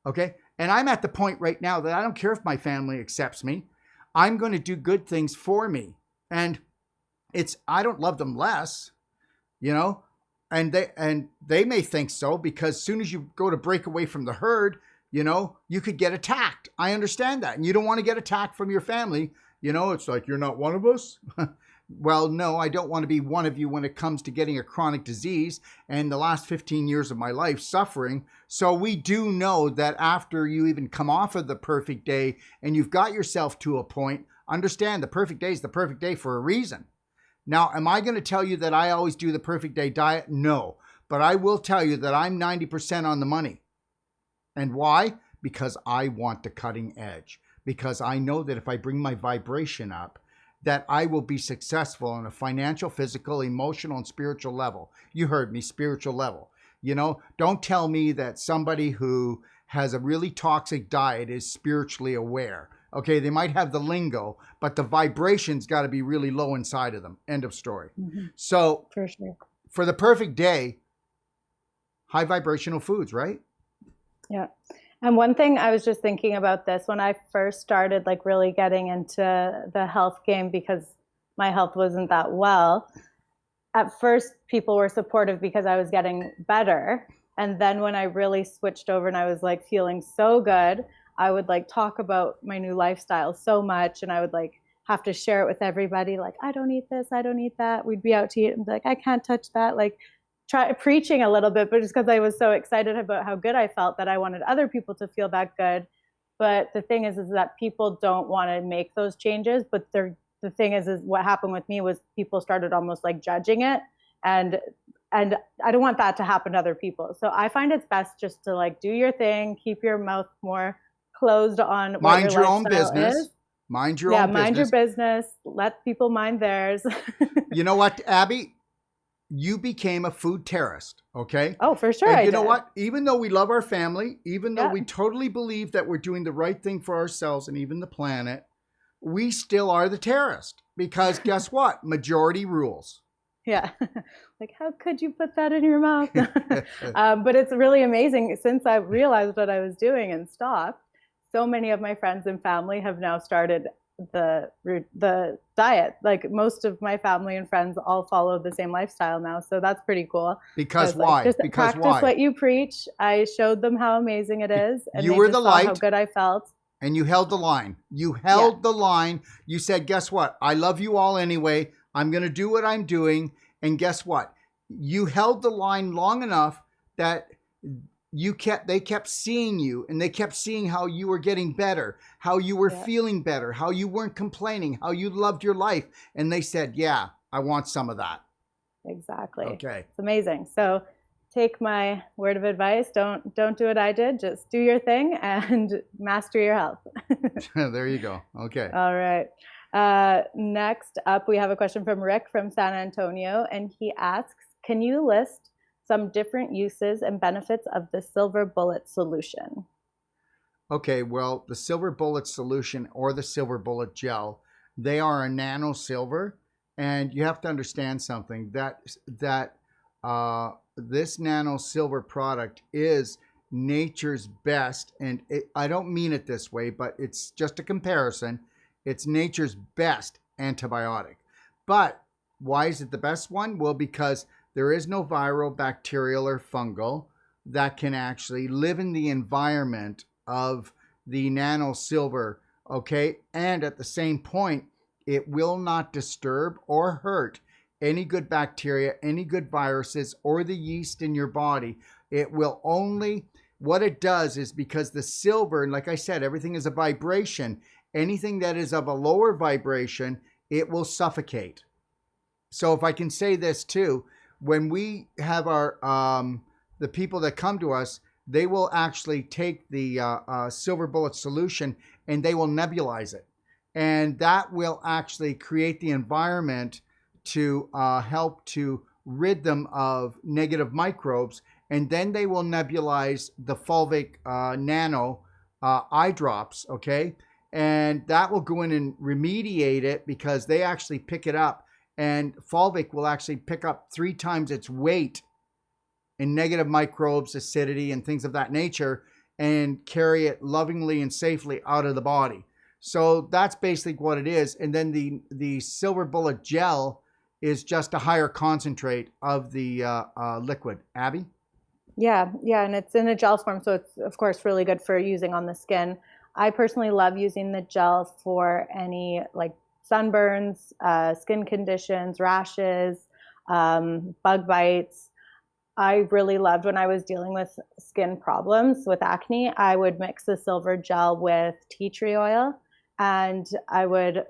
S1: Okay? And I'm at the point right now that I don't care if my family accepts me. I'm going to do good things for me. And I don't love them less, and they may think so, because as soon as you go to break away from the herd, you could get attacked. I understand that. And you don't want to get attacked from your family. It's like, you're not one of us. Well, no, I don't want to be one of you when it comes to getting a chronic disease and the last 15 years of my life suffering. So we do know that after you even come off of the perfect day and you've got yourself to a point, understand the perfect day is the perfect day for a reason. Now, am I going to tell you that I always do the perfect day diet? No, but I will tell you that I'm 90% on the money. And why? Because I want the cutting edge. Because I know that if I bring my vibration up, that I will be successful on a financial, physical, emotional, and spiritual level. You heard me, spiritual level. Don't tell me that somebody who has a really toxic diet is spiritually aware. Okay, they might have the lingo, but the vibration's got to be really low inside of them. End of story. Mm-hmm. So,
S2: for sure,
S1: for the perfect day, high vibrational foods, right?
S2: Yeah. And one thing I was just thinking about this when I first started really getting into the health game, because my health wasn't that well. At first, people were supportive because I was getting better. And then when I really switched over and I was feeling so good, I would talk about my new lifestyle so much, and I would have to share it with everybody. I don't eat this, I don't eat that. We'd be out to eat and be I can't touch that. Try preaching a little bit, but just because I was so excited about how good I felt that I wanted other people to feel that good. But the thing is that people don't want to make those changes. But the thing is what happened with me was people started almost judging it, and I don't want that to happen to other people. So I find it's best just to do your thing, keep your mouth more closed on what
S1: mind your own
S2: lifestyle
S1: business.
S2: Is.
S1: Mind your own business.
S2: Mind your business. Let people mind theirs.
S1: You know what, Abby? You became a food terrorist, okay?
S2: Oh, for sure.
S1: And you know what? Even though we love our family, even though we totally believe that we're doing the right thing for ourselves and even the planet, we still are the terrorist, because guess what? Majority rules.
S2: Yeah. How could you put that in your mouth? But it's really amazing. Since I realized what I was doing and stopped, so many of my friends and family have now started the diet. Most of my family and friends all follow the same lifestyle now, so that's pretty cool.
S1: Because why?
S2: Just
S1: because
S2: practice
S1: why?
S2: what you preach. I showed them how amazing it is, and
S1: you
S2: they
S1: were
S2: just
S1: the
S2: saw
S1: light,
S2: how good I felt.
S1: And you held the line. You held the line. You said, guess what? I love you all anyway. I'm going to do what I'm doing. And guess what? You held the line long enough that they kept seeing you, and they kept seeing how you were getting better, how you were feeling better, how you weren't complaining, how you loved your life. And they said, yeah, I want some of that.
S2: Exactly.
S1: Okay.
S2: It's amazing. So take my word of advice. Don't do what I did. Just do your thing and master your health.
S1: There you go. Okay.
S2: All right. Next up, we have a question from Rick from San Antonio, and he asks, can you list some different uses and benefits of the silver bullet solution?
S1: Okay, well, the silver bullet solution or the silver bullet gel, they are a nano silver, and you have to understand something that this nano silver product is nature's best, and I don't mean it this way, but it's just a comparison. It's nature's best antibiotic. But why is it the best one? Well, because there is no viral, bacterial, or fungal that can actually live in the environment of the nano silver, okay? And at the same point, it will not disturb or hurt any good bacteria, any good viruses, or the yeast in your body. It will only, what it does is, because the silver, and like I said, everything is a vibration, anything that is of a lower vibration, it will suffocate. So if I can say this too, when we have our the people that come to us, they will actually take the silver bullet solution and they will nebulize it, and that will actually create the environment to help to rid them of negative microbes, and then they will nebulize the fulvic nano eye drops, okay? And that will go in and remediate it because they actually pick it up, and fulvic will actually pick up 3 times its weight in negative microbes, acidity, and things of that nature, and carry it lovingly and safely out of the body. So that's basically what it is. And then the silver bullet gel is just a higher concentrate of the liquid. Abby?
S2: Yeah, yeah, and it's in a gel form, so it's of course really good for using on the skin. I personally love using the gel for any like sunburns, skin conditions, rashes, bug bites. I really loved when I was dealing with skin problems with acne. I would mix the silver gel with tea tree oil, and I would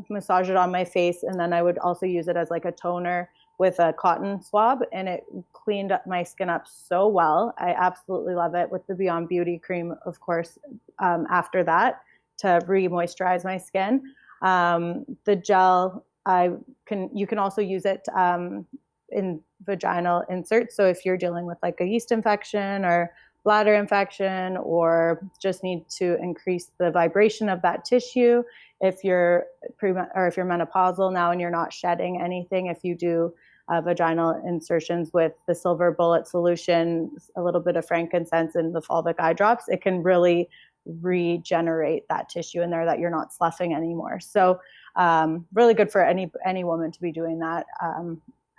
S2: massage it on my face, and then I would also use it as like a toner with a cotton swab, and it cleaned up my skin up so well. I absolutely love it, with the Beyond Beauty cream, of course, after that to re-moisturize my skin. The gel, you can also use it in vaginal inserts. So if you're dealing with like a yeast infection or bladder infection, or just need to increase the vibration of that tissue, if you're if you're menopausal now and you're not shedding anything, if you do vaginal insertions with the silver bullet solution, a little bit of frankincense, and the fulvic eye drops, it can really regenerate that tissue in there that you're not sloughing anymore. So really good for any woman to be doing that.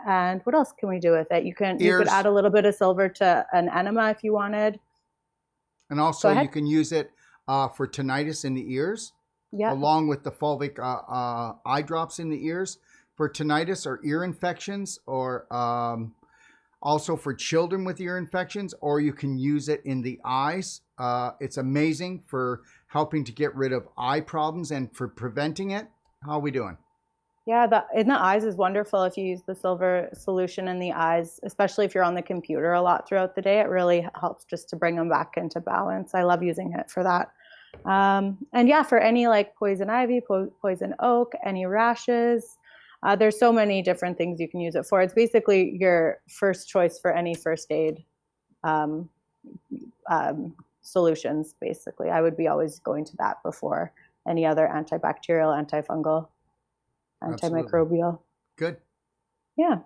S2: And what else can we do with it? You could add a little bit of silver to an enema if you wanted.
S1: And also you can use it for tinnitus in the ears, along with the fulvic eye drops in the ears for tinnitus or ear infections, or also for children with ear infections, or you can use it in the eyes. It's amazing for helping to get rid of eye problems and for preventing it. How are we doing?
S2: Yeah, in the eyes is wonderful if you use the silver solution in the eyes, especially if you're on the computer a lot throughout the day. It really helps just to bring them back into balance. I love using it for that. And yeah, for any like poison ivy, poison oak, any rashes, there's so many different things you can use it for. It's basically your first choice for any first aid solutions, basically. I would be always going to that before any other antibacterial, antifungal, antimicrobial.
S1: Good.
S2: Yeah.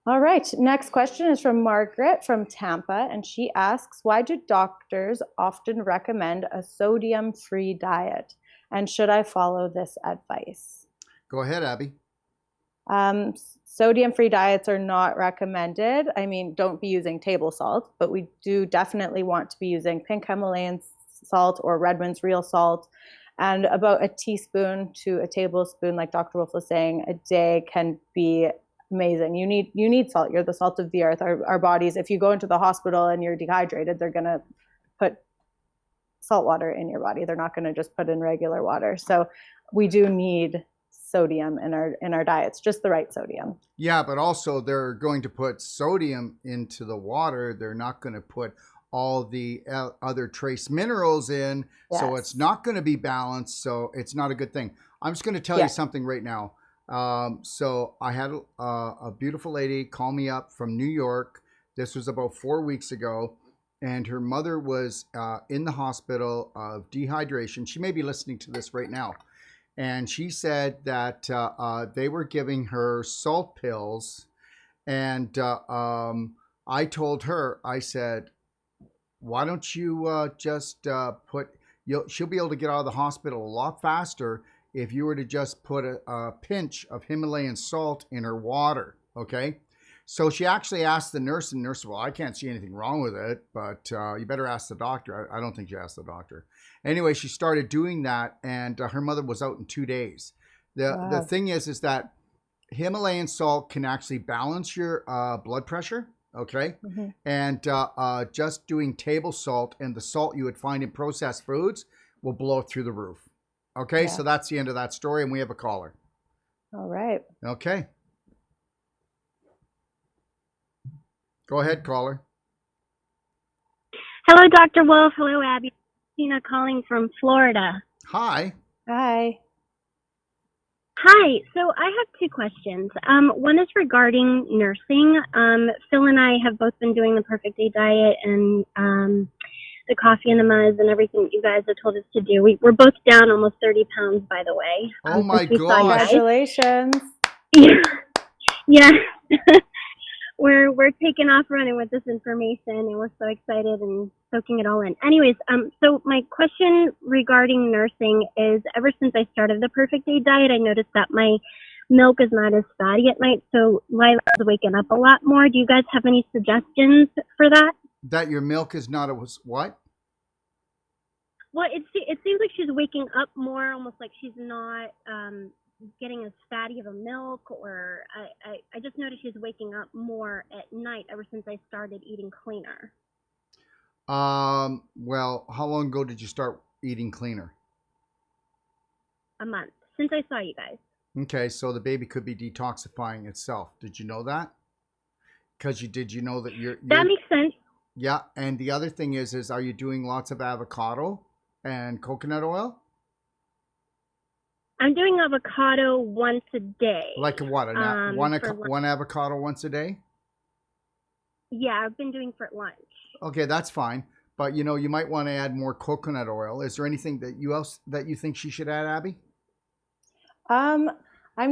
S2: All right. Next question is from Margaret from Tampa, and she asks, why do doctors often recommend a sodium-free diet? And should I follow this advice?
S1: Go ahead, Abby.
S2: Sodium-free diets are not recommended. I mean, don't be using table salt, but we do definitely want to be using pink Himalayan salt or Redmond's real salt. And about a teaspoon to a tablespoon, like Dr. Wolfe was saying, a day can be amazing. You need salt. You're the salt of the earth. Our bodies, if you go into the hospital and you're dehydrated, they're going to put salt water in your body. They're not going to just put in regular water. So we do need sodium in our diets, just the right sodium.
S1: Yeah, but also they're going to put sodium into the water. They're not going to put all the other trace minerals in. Yes. So it's not going to be balanced. So it's not a good thing. I'm just going to tell you something right now. So I had a beautiful lady call me up from New York. This was about 4 weeks ago. And her mother was in the hospital of dehydration. She may be listening to this right now. And she said that they were giving her salt pills. And I told her, I said, why don't you just she'll be able to get out of the hospital a lot faster if you were to just put a pinch of Himalayan salt in her water, okay? So she actually asked the nurse, and the nurse said, well, I can't see anything wrong with it, but you better ask the doctor. I don't think you asked the doctor. Anyway, she started doing that, and her mother was out in 2 days. The thing is that Himalayan salt can actually balance your blood pressure, okay? Mm-hmm. And just doing table salt and the salt you would find in processed foods will blow it through the roof. Okay, yeah. So that's the end of that story, and we have a caller.
S2: All right.
S1: Okay. Go ahead, caller.
S3: Hello, Dr. Wolfe. Hello, Abby. Tina calling from Florida.
S1: Hi.
S2: Hi.
S3: Hi. So I have two questions. One is regarding nursing. Phil and I have both been doing the Perfect Day diet and the coffee enemas and everything that you guys have told us to do. We're both down almost 30 pounds, by the way.
S1: Oh my
S3: Since we saw you
S1: gosh.
S3: guys.
S2: Congratulations.
S3: Yeah. We're taking off running with this information, and we're so excited and soaking it all in. Anyways, so my question regarding nursing is, ever since I started the Perfect Day diet, I noticed that my milk is not as fatty at night, so Lila's waking up a lot more. Do you guys have any suggestions for that?
S1: That your milk is not a what?
S3: Well, it seems like she's waking up more, almost like she's not getting as fatty of a milk, or I just noticed she's waking up more at night ever since I started eating cleaner.
S1: Well, how long ago did you start eating cleaner?
S3: A month since I saw you guys.
S1: Okay, so the baby could be detoxifying itself. Did you know that? Because did you know that you're
S3: That makes sense.
S1: yeah, and the other thing is are you doing lots of avocado and coconut oil?
S3: I'm doing avocado once a day.
S1: Like what? One avocado once a day?
S3: Yeah, I've been doing for lunch.
S1: Okay, that's fine. But you might want to add more coconut oil. Is there anything that you think she should add, Abby?
S2: I'm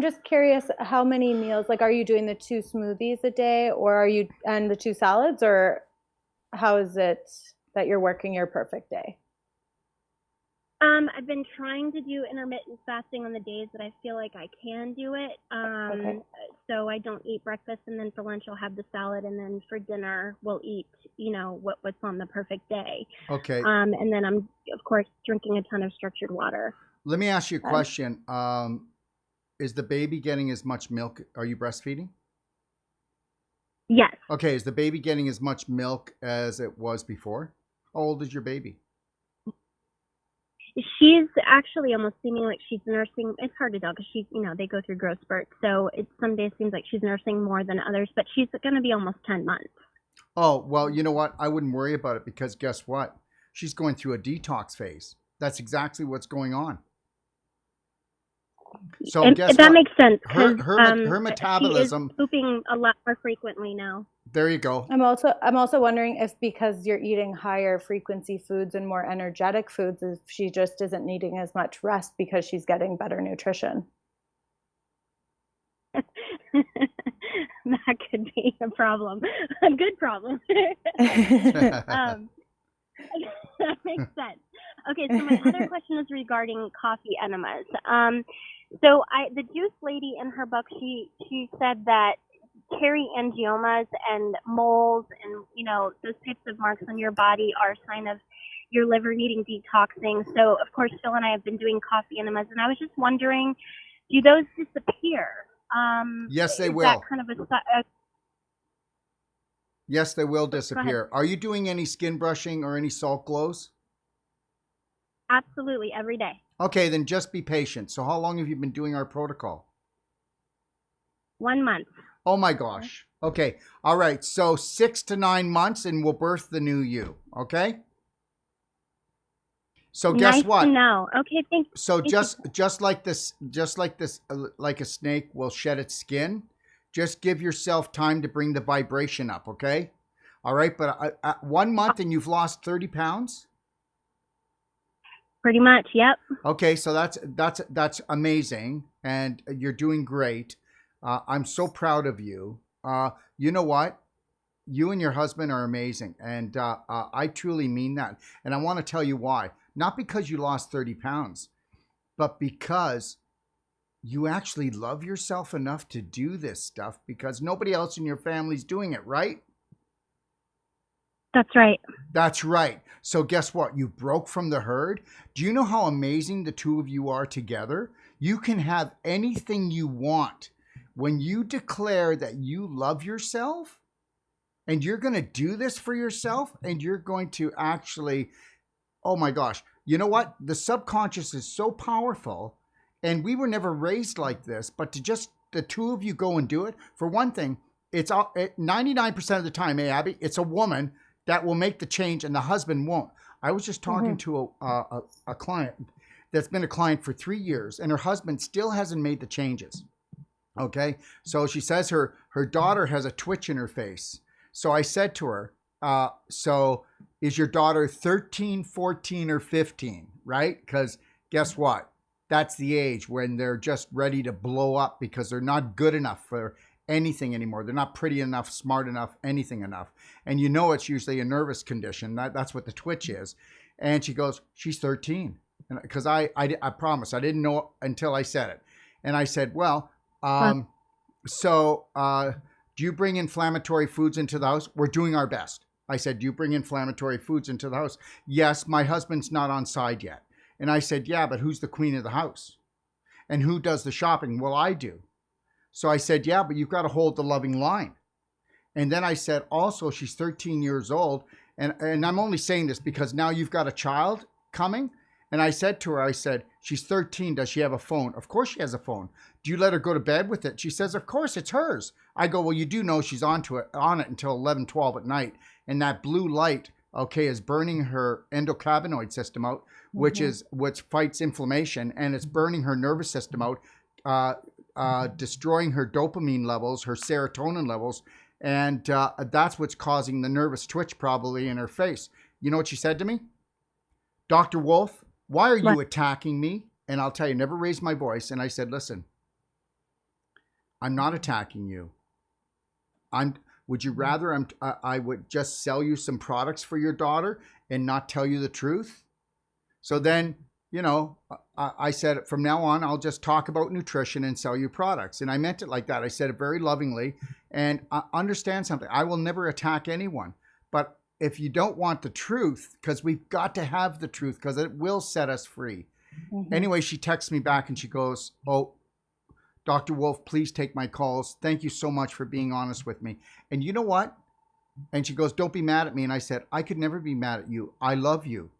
S2: just curious, how many meals, like, are you doing the 2 smoothies a day, or and the 2 salads, or how is it that you're working your perfect day?
S3: I've been trying to do intermittent fasting on the days that I feel like I can do it.
S2: Okay.
S3: So I don't eat breakfast, and then for lunch I'll have the salad, and then for dinner we'll eat, what's on the perfect day.
S1: Okay.
S3: And then I'm, of course, drinking a ton of structured water.
S1: Let me ask you a question. Is the baby getting as much milk? Are you breastfeeding?
S3: Yes.
S1: Okay, is the baby getting as much milk as it was before? How old is your baby?
S3: She's actually almost seeming like she's nursing. It's hard to tell because they go through growth spurts. So some days seems like she's nursing more than others, but she's going to be almost 10 months.
S1: Oh, well, you know what? I wouldn't worry about it because guess what? She's going through a detox phase. That's exactly what's going on. So
S3: And
S1: guess
S3: that
S1: what?
S3: makes sense.
S1: Her metabolism.
S3: She is pooping a lot more frequently now.
S1: There you go.
S2: I'm also wondering if, because you're eating higher frequency foods and more energetic foods, if she just isn't needing as much rest because she's getting better nutrition.
S3: That could be a problem. A good problem. That makes sense. Okay, so my other question is regarding coffee enemas. So the juice lady in her book, she said that angiomas and moles and those types of marks on your body are a sign of your liver needing detoxing. So of course Phil and I have been doing coffee enemas, and I was just wondering, do those disappear?
S1: Yes, they
S3: is
S1: will.
S3: That kind of
S1: Yes, they will disappear. Are you doing any skin brushing or any salt glows?
S3: Absolutely, every day.
S1: Okay, then just be patient. So how long have you been doing our protocol?
S3: 1 month.
S1: Oh my gosh. Okay. All right. So 6 to 9 months and we'll birth the new you. Okay. So guess
S3: nice
S1: what?
S3: To know. Okay, thank you.
S1: So just like this, like a snake will shed its skin, just give yourself time to bring the vibration up. Okay. All right. But 1 month and you've lost 30 pounds.
S3: Pretty much. Yep.
S1: Okay. So that's amazing. And you're doing great. I'm so proud of you. You know what? You and your husband are amazing. And I truly mean that. And I want to tell you why. Not because you lost 30 pounds, but because you actually love yourself enough to do this stuff because nobody else in your family's doing it, right?
S3: That's right.
S1: That's right. So guess what? You broke from the herd. Do you know how amazing the two of you are together? You can have anything you want. When you declare that you love yourself and you're going to do this for yourself and you're going to actually, oh my gosh, you know what? The subconscious is so powerful and we were never raised like this, but to just the two of you go and do it. For one thing, it's 99% of the time, hey, Abby, it's a woman that will make the change and the husband won't. I was just talking to a client that's been a client for 3 years, and her husband still hasn't made the changes. Okay. So she says her daughter has a twitch in her face. So I said to her, so is your daughter 13, 14, or 15, right? Because guess what? That's the age when they're just ready to blow up because they're not good enough for anything anymore. They're not pretty enough, smart enough, anything enough. And you know it's usually a nervous condition. That's what the twitch is. And she goes, she's 13. Because I promise, I didn't know until I said it. And I said, well, do you bring inflammatory foods into the house? We're doing our best. I said, do you bring inflammatory foods into the house? Yes, my husband's not on side yet. And I said, yeah, but who's the queen of the house? And who does the shopping? Well, I do. So I said, yeah, but you've got to hold the loving line. And then I said, also, she's 13 years old. And I'm only saying this because now you've got a child coming. And I said to her, I said, she's 13. Does she have a phone? Of course she has a phone. Do you let her go to bed with it? She says, of course, it's hers. I go, well, you do know she's on it until 11, 12 at night. And that blue light, okay, is burning her endocannabinoid system out, which fights inflammation. And it's burning her nervous system out, destroying her dopamine levels, her serotonin levels. And that's what's causing the nervous twitch probably in her face. You know what she said to me? Dr. Wolfe, why are you attacking me? And I'll tell you, never raised my voice. And I said, listen, I'm not attacking you. Would you rather I would just sell you some products for your daughter and not tell you the truth? So then, you know, I said, from now on, I'll just talk about nutrition and sell you products. And I meant it like that. I said it very lovingly. And understand something. I will never attack anyone. But if you don't want the truth, because we've got to have the truth, because it will set us free. Anyway, she texts me back and she goes, oh, Dr. Wolfe, please take my calls. Thank you so much for being honest with me. And you know what? And she goes, don't be mad at me. And I said, I could never be mad at you. I love you.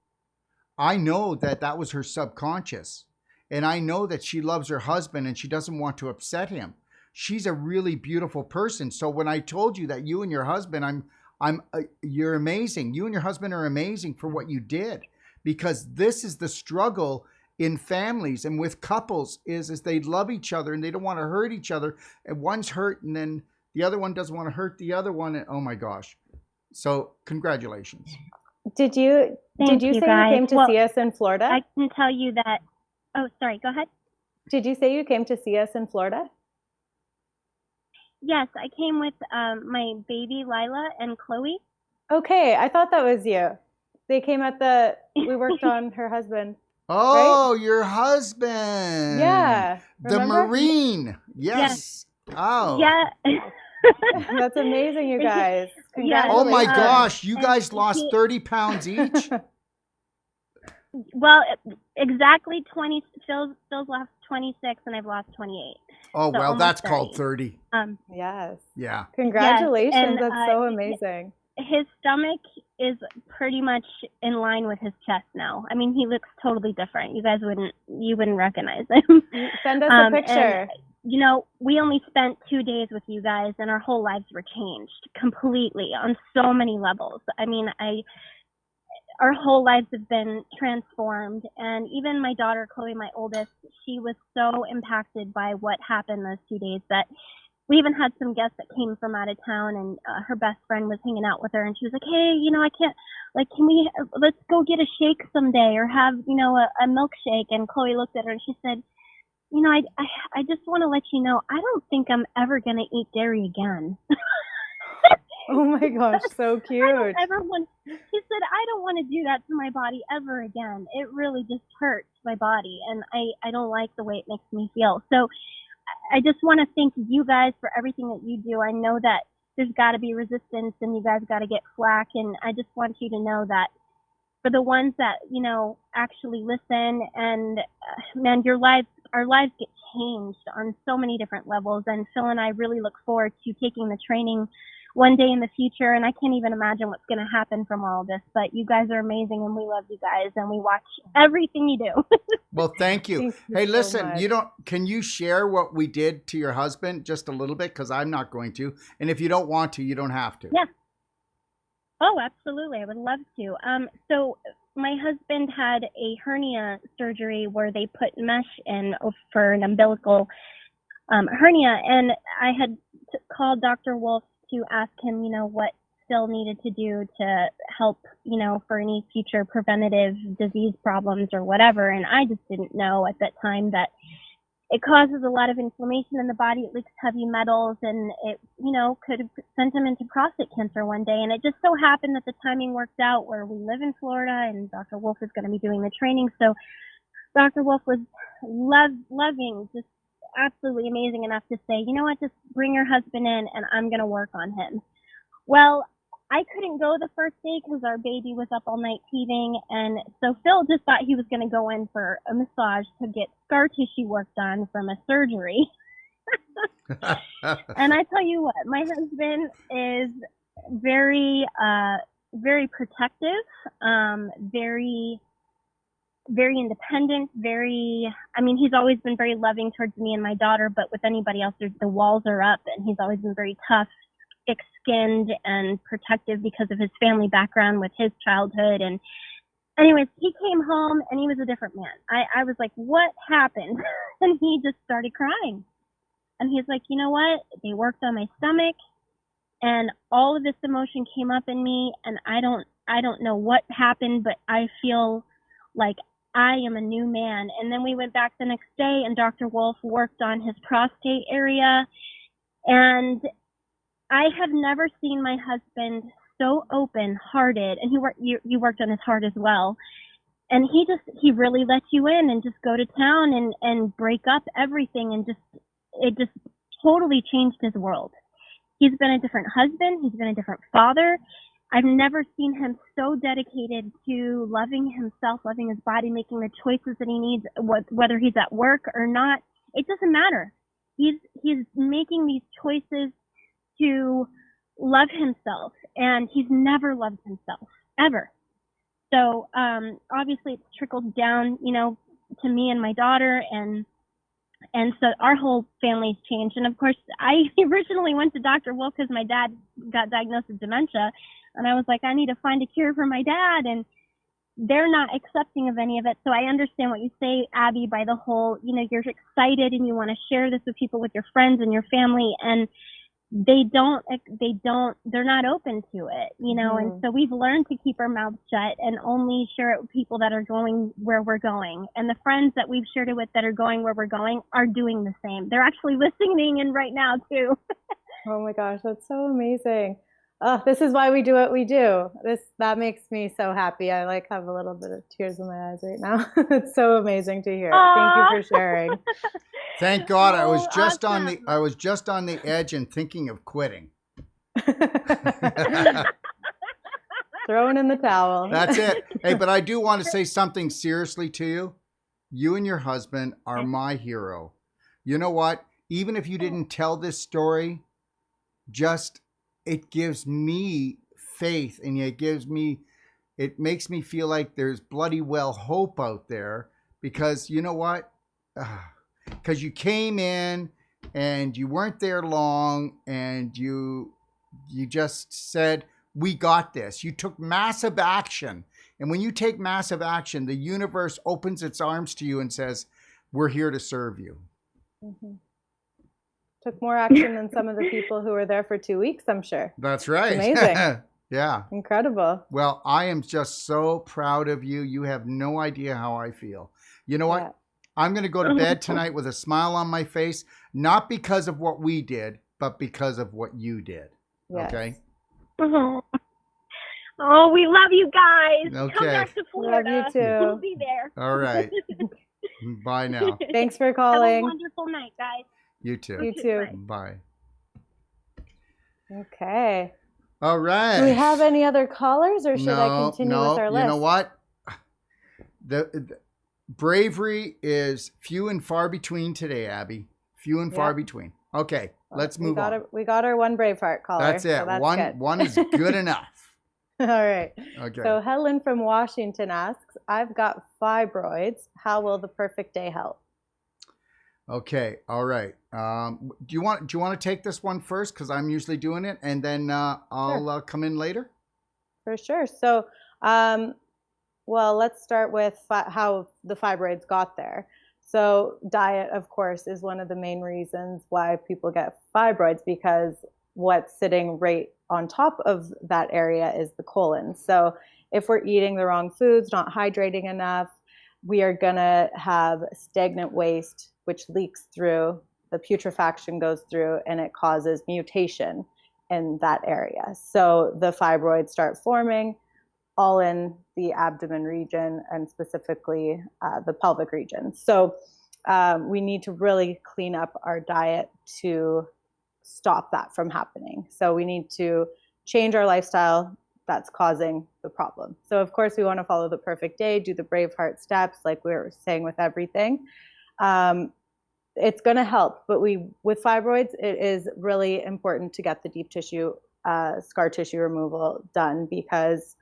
S1: I know that was her subconscious. And I know that she loves her husband and she doesn't want to upset him. She's a really beautiful person. So when I told you that you and your husband, you're amazing. You and your husband are amazing for what you did, because this is the struggle in families and with couples is they love each other and they don't want to hurt each other. And one's hurt and then the other one doesn't want to hurt the other one. And, oh my gosh. So congratulations.
S2: Did you say you came to see us in Florida?
S3: I can tell you that. Oh, sorry. Go ahead.
S2: Did you say you came to see us in Florida?
S3: Yes, I came with my baby Lila and Chloe.
S2: Okay, I thought that was you. They came we worked on her husband.
S1: Oh,
S2: right?
S1: Your husband.
S2: Yeah.
S1: The
S2: Remember?
S1: Marine. Yes. Oh.
S3: Yeah.
S2: That's amazing, you guys.
S3: Yeah.
S1: Oh my gosh, you guys lost 30 pounds each?
S3: Well, exactly 20. Phil's lost 26 and I've lost 28.
S1: Oh,
S3: So
S1: well, that's
S3: 30.
S1: called 30.
S2: Yes.
S1: Yeah.
S2: Congratulations.
S3: Yes, and,
S2: that's so amazing.
S3: His stomach is pretty much in line with his chest now. I mean, he looks totally different. You guys wouldn't recognize him.
S2: Send us a picture.
S3: And, you know, we only spent 2 days with you guys and our whole lives were changed completely on so many levels. I mean, our whole lives have been transformed. And even my daughter, Chloe, my oldest, she was so impacted by what happened those 2 days that we even had some guests that came from out of town, and her best friend was hanging out with her, and she was like, hey, you know, I can't, like, let's go get a shake someday or have, you know, a milkshake. And Chloe looked at her and she said, you know, I just want to let you know, I don't think I'm ever going to eat dairy again.
S2: Oh my gosh, so cute.
S3: She said, I don't want to do that to my body ever again. It really just hurts my body, and I don't like the way it makes me feel. So I just want to thank you guys for everything that you do. I know that there's got to be resistance and you guys got to get flack. And I just want you to know that for the ones that, you know, actually listen and man, our lives get changed on so many different levels. And Phil and I really look forward to taking the training one day in the future. And I can't even imagine what's going to happen from all of this, but you guys are amazing and we love you guys and we watch everything you do.
S1: Well, thank you.
S2: Thank you
S1: Hey,
S2: so
S1: listen,
S2: much.
S1: can you share what we did to your husband just a little bit? Cause I'm not going to. And if you don't want to, you don't have to.
S3: Yeah. Oh, absolutely. I would love to. So my husband had a hernia surgery where they put mesh in for an umbilical hernia, and I had called Dr. Wolfe to ask him, what still needed to do to help, for any future preventative disease problems or whatever. And I just didn't know at that time that it causes a lot of inflammation in the body. It leaks heavy metals, and it, could have sent him into prostate cancer one day. And it just so happened that the timing worked out where we live in Florida and Dr. Wolfe is going to be doing the training. So Dr. Wolfe was loving, just absolutely amazing enough to say, you know what, just bring your husband in and I'm going to work on him. Well, I couldn't go the first day because our baby was up all night teething. And so Phil just thought he was going to go in for a massage to get scar tissue work done from a surgery. And I tell you what, my husband is very, very protective, very, very independent, he's always been very loving towards me and my daughter, but with anybody else, the walls are up, and he's always been very tough, thick-skinned, and protective because of his family background with his childhood. And anyways, he came home and he was a different man. I was like, what happened? And he just started crying. And he's like, you know what? They worked on my stomach, and all of this emotion came up in me, and I don't know what happened, but I feel like I am a new man. And then we went back the next day, and Dr. Wolfe worked on his prostate area. And I have never seen my husband so open-hearted, and you worked on his heart as well. And he really let you in and just go to town and break up everything, and it just totally changed his world. He's been a different husband. He's been a different father. I've never seen him so dedicated to loving himself, loving his body, making the choices that he needs, whether he's at work or not. It doesn't matter. He's making these choices to love himself, and he's never loved himself, ever. So obviously it's trickled down, to me and my daughter, and so our whole family's changed. And of course, I originally went to Dr. Wolfe because my dad got diagnosed with dementia, and I was like, I need to find a cure for my dad, and they're not accepting of any of it. So I understand what you say, Abby, by the whole, you're excited and you want to share this with people, with your friends and your family, and they're not open to it, and so we've learned to keep our mouths shut and only share it with people that are going where we're going. And the friends that we've shared it with that are going where we're going are doing the same. They're actually listening in right now too.
S2: Oh my gosh, that's so amazing. Oh, this is why we do what we do. That makes me so happy. I have a little bit of tears in my eyes right now. It's so amazing to hear.
S3: Aww.
S2: Thank you for sharing.
S1: Thank God. I was
S3: Awesome.
S1: just on the edge and thinking of quitting.
S2: Throwing in the towel.
S1: That's it. Hey, but I do want to say something seriously to you. You and your husband are my hero. You know what? Even if you didn't tell this story, it gives me faith, and it makes me feel like there's bloody well hope out there, because you know what? Because you came in and you weren't there long, and you just said, we got this. You took massive action. And when you take massive action, the universe opens its arms to you and says, we're here to serve you.
S2: Mm-hmm. Took more action than some of the people who were there for 2 weeks, I'm sure.
S1: That's right.
S2: It's amazing.
S1: Yeah.
S2: Incredible.
S1: Well, I am just so proud of you. You have no idea how I feel. You know what?
S2: Yeah.
S1: I'm going to go to bed tonight with a smile on my face, not because of what we did, but because of what you did.
S2: Yes.
S1: Okay?
S3: Oh, we love you guys.
S1: Okay.
S3: Come back to Florida.
S2: Love you too.
S3: We'll be there.
S1: All right. Bye now.
S2: Thanks for
S3: Have
S2: calling.
S3: a wonderful night, guys.
S1: You too.
S2: You too.
S1: Bye.
S2: Okay.
S1: All right.
S2: Do we have any other callers, or should I continue with our list?
S1: You know what? The bravery is few and far between today, Abby. Few and far between. Okay, let's move on.
S2: We got our one Braveheart caller.
S1: That's it.
S2: So that's
S1: one is good enough.
S2: All right.
S1: Okay.
S2: So Helen from Washington asks, I've got fibroids. How will the perfect day help?
S1: Okay. All right. Do you want to take this one first, because I'm usually doing it, and then I'll come in later?
S2: For sure. So Well, let's start with how the fibroids got there. So, diet, of course, is one of the main reasons why people get fibroids, because what's sitting right on top of that area is the colon. So, if we're eating the wrong foods, not hydrating enough, we are going to have stagnant waste, which leaks through, the putrefaction goes through, and it causes mutation in that area. So, the fibroids start forming all in the abdomen region, and specifically the pelvic region. So we need to really clean up our diet to stop that from happening. So we need to change our lifestyle that's causing the problem. So of course we want to follow the perfect day, do the Braveheart steps, like we were saying with everything. It's going to help, but with fibroids, it is really important to get the deep tissue, scar tissue removal done, because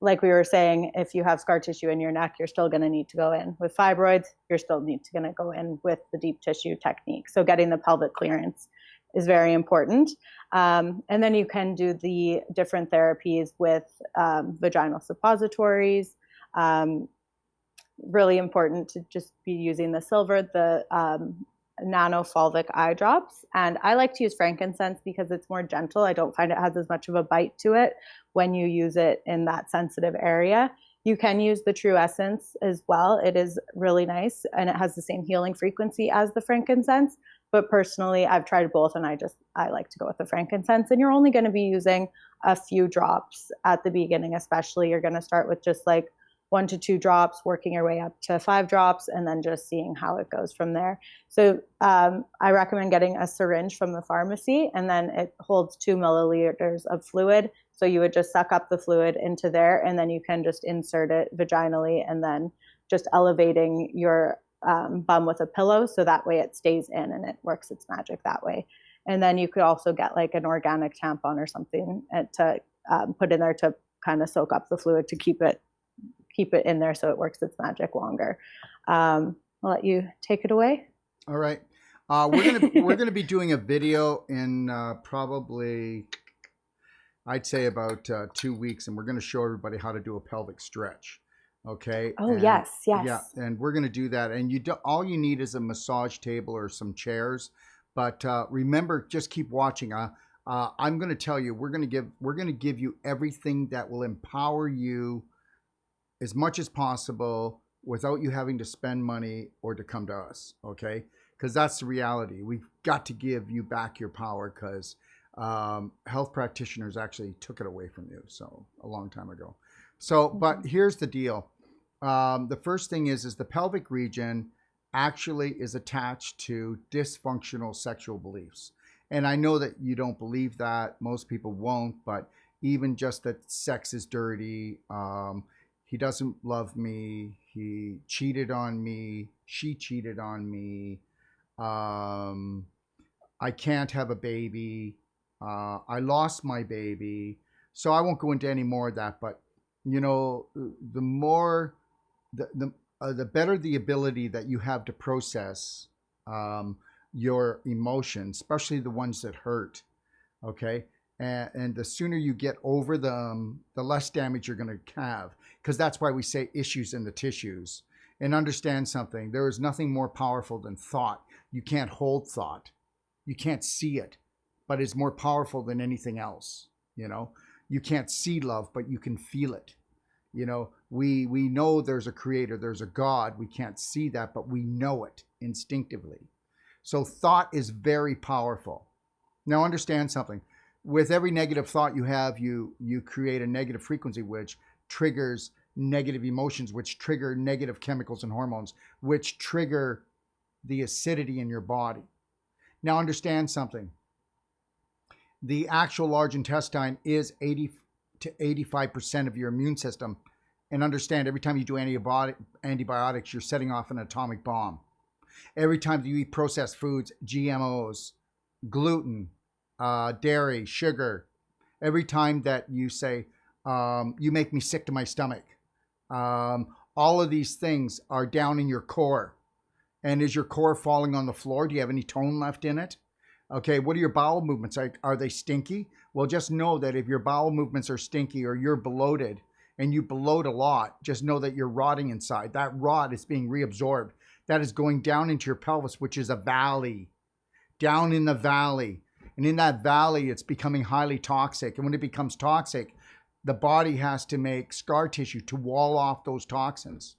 S2: like we were saying, if you have scar tissue in your neck, you're still going to need to go in. With fibroids, you're still going to go in with the deep tissue technique. So getting the pelvic clearance is very important. And then you can do the different therapies with vaginal suppositories. Really important to just be using the silver, the nano fulvic eye drops. And I like to use frankincense because it's more gentle. I don't find it has as much of a bite to it when you use it in that sensitive area. You can use the true essence as well. It is really nice, and it has the same healing frequency as the frankincense. But personally, I've tried both, and I like to go with the frankincense. And you're only going to be using a few drops at the beginning, especially. You're going to start with just like 1 to 2 drops, working your way up to 5 drops, and then just seeing how it goes from there. So I recommend getting a syringe from the pharmacy, and then it holds 2 milliliters of fluid. So you would just suck up the fluid into there, and then you can just insert it vaginally, and then just elevating your bum with a pillow, so that way it stays in and it works its magic that way. And then you could also get like an organic tampon or something to put in there to kind of soak up the fluid to keep it in there so it works its magic longer. I'll let you take it away.
S1: All right. We're gonna be doing a video in probably, I'd say about 2 weeks, and we're gonna show everybody how to do a pelvic stretch. Okay.
S2: Oh,
S1: and,
S2: yes.
S1: Yeah, and we're gonna do that. And all you need is a massage table or some chairs. But remember, just keep watching. I'm gonna tell you, we're gonna give you everything that will empower you as much as possible without you having to spend money or to come to us, okay? Because that's the reality. We've got to give you back your power, because health practitioners actually took it away from you a long time ago. So, but here's the deal. The first thing is the pelvic region actually is attached to dysfunctional sexual beliefs. And I know that you don't believe that. Most people won't, but even just that sex is dirty, he doesn't love me, he cheated on me, she cheated on me, I can't have a baby, I lost my baby. So I won't go into any more of that, but you know, the better the ability that you have to process your emotions, especially the ones that hurt, okay? And the sooner you get over them, the less damage you're going to have. Because that's why we say issues in the tissues. And understand something. There is nothing more powerful than thought. You can't hold thought. You can't see it. But it's more powerful than anything else. You know, you can't see love, but you can feel it. You know, we know there's a creator, there's a God. We can't see that, but we know it instinctively. So thought is very powerful. Now understand something. With every negative thought you have, you create a negative frequency, which triggers negative emotions, which trigger negative chemicals and hormones, which trigger the acidity in your body. Now understand something. The actual large intestine is 80 to 85% of your immune system. And understand, every time you do antibiotics, you're setting off an atomic bomb. Every time you eat processed foods, GMOs, gluten, dairy, sugar, every time that you say, you make me sick to my stomach, all of these things are down in your core. And is your core falling on the floor? Do you have any tone left in it? Okay, what are your bowel movements? Are they stinky? Well, just know that if your bowel movements are stinky or you're bloated and you bloat a lot, just know that you're rotting inside. That rot is being reabsorbed. That is going down into your pelvis, which is a valley, down in the valley. And in that valley, it's becoming highly toxic. And when it becomes toxic, the body has to make scar tissue to wall off those toxins.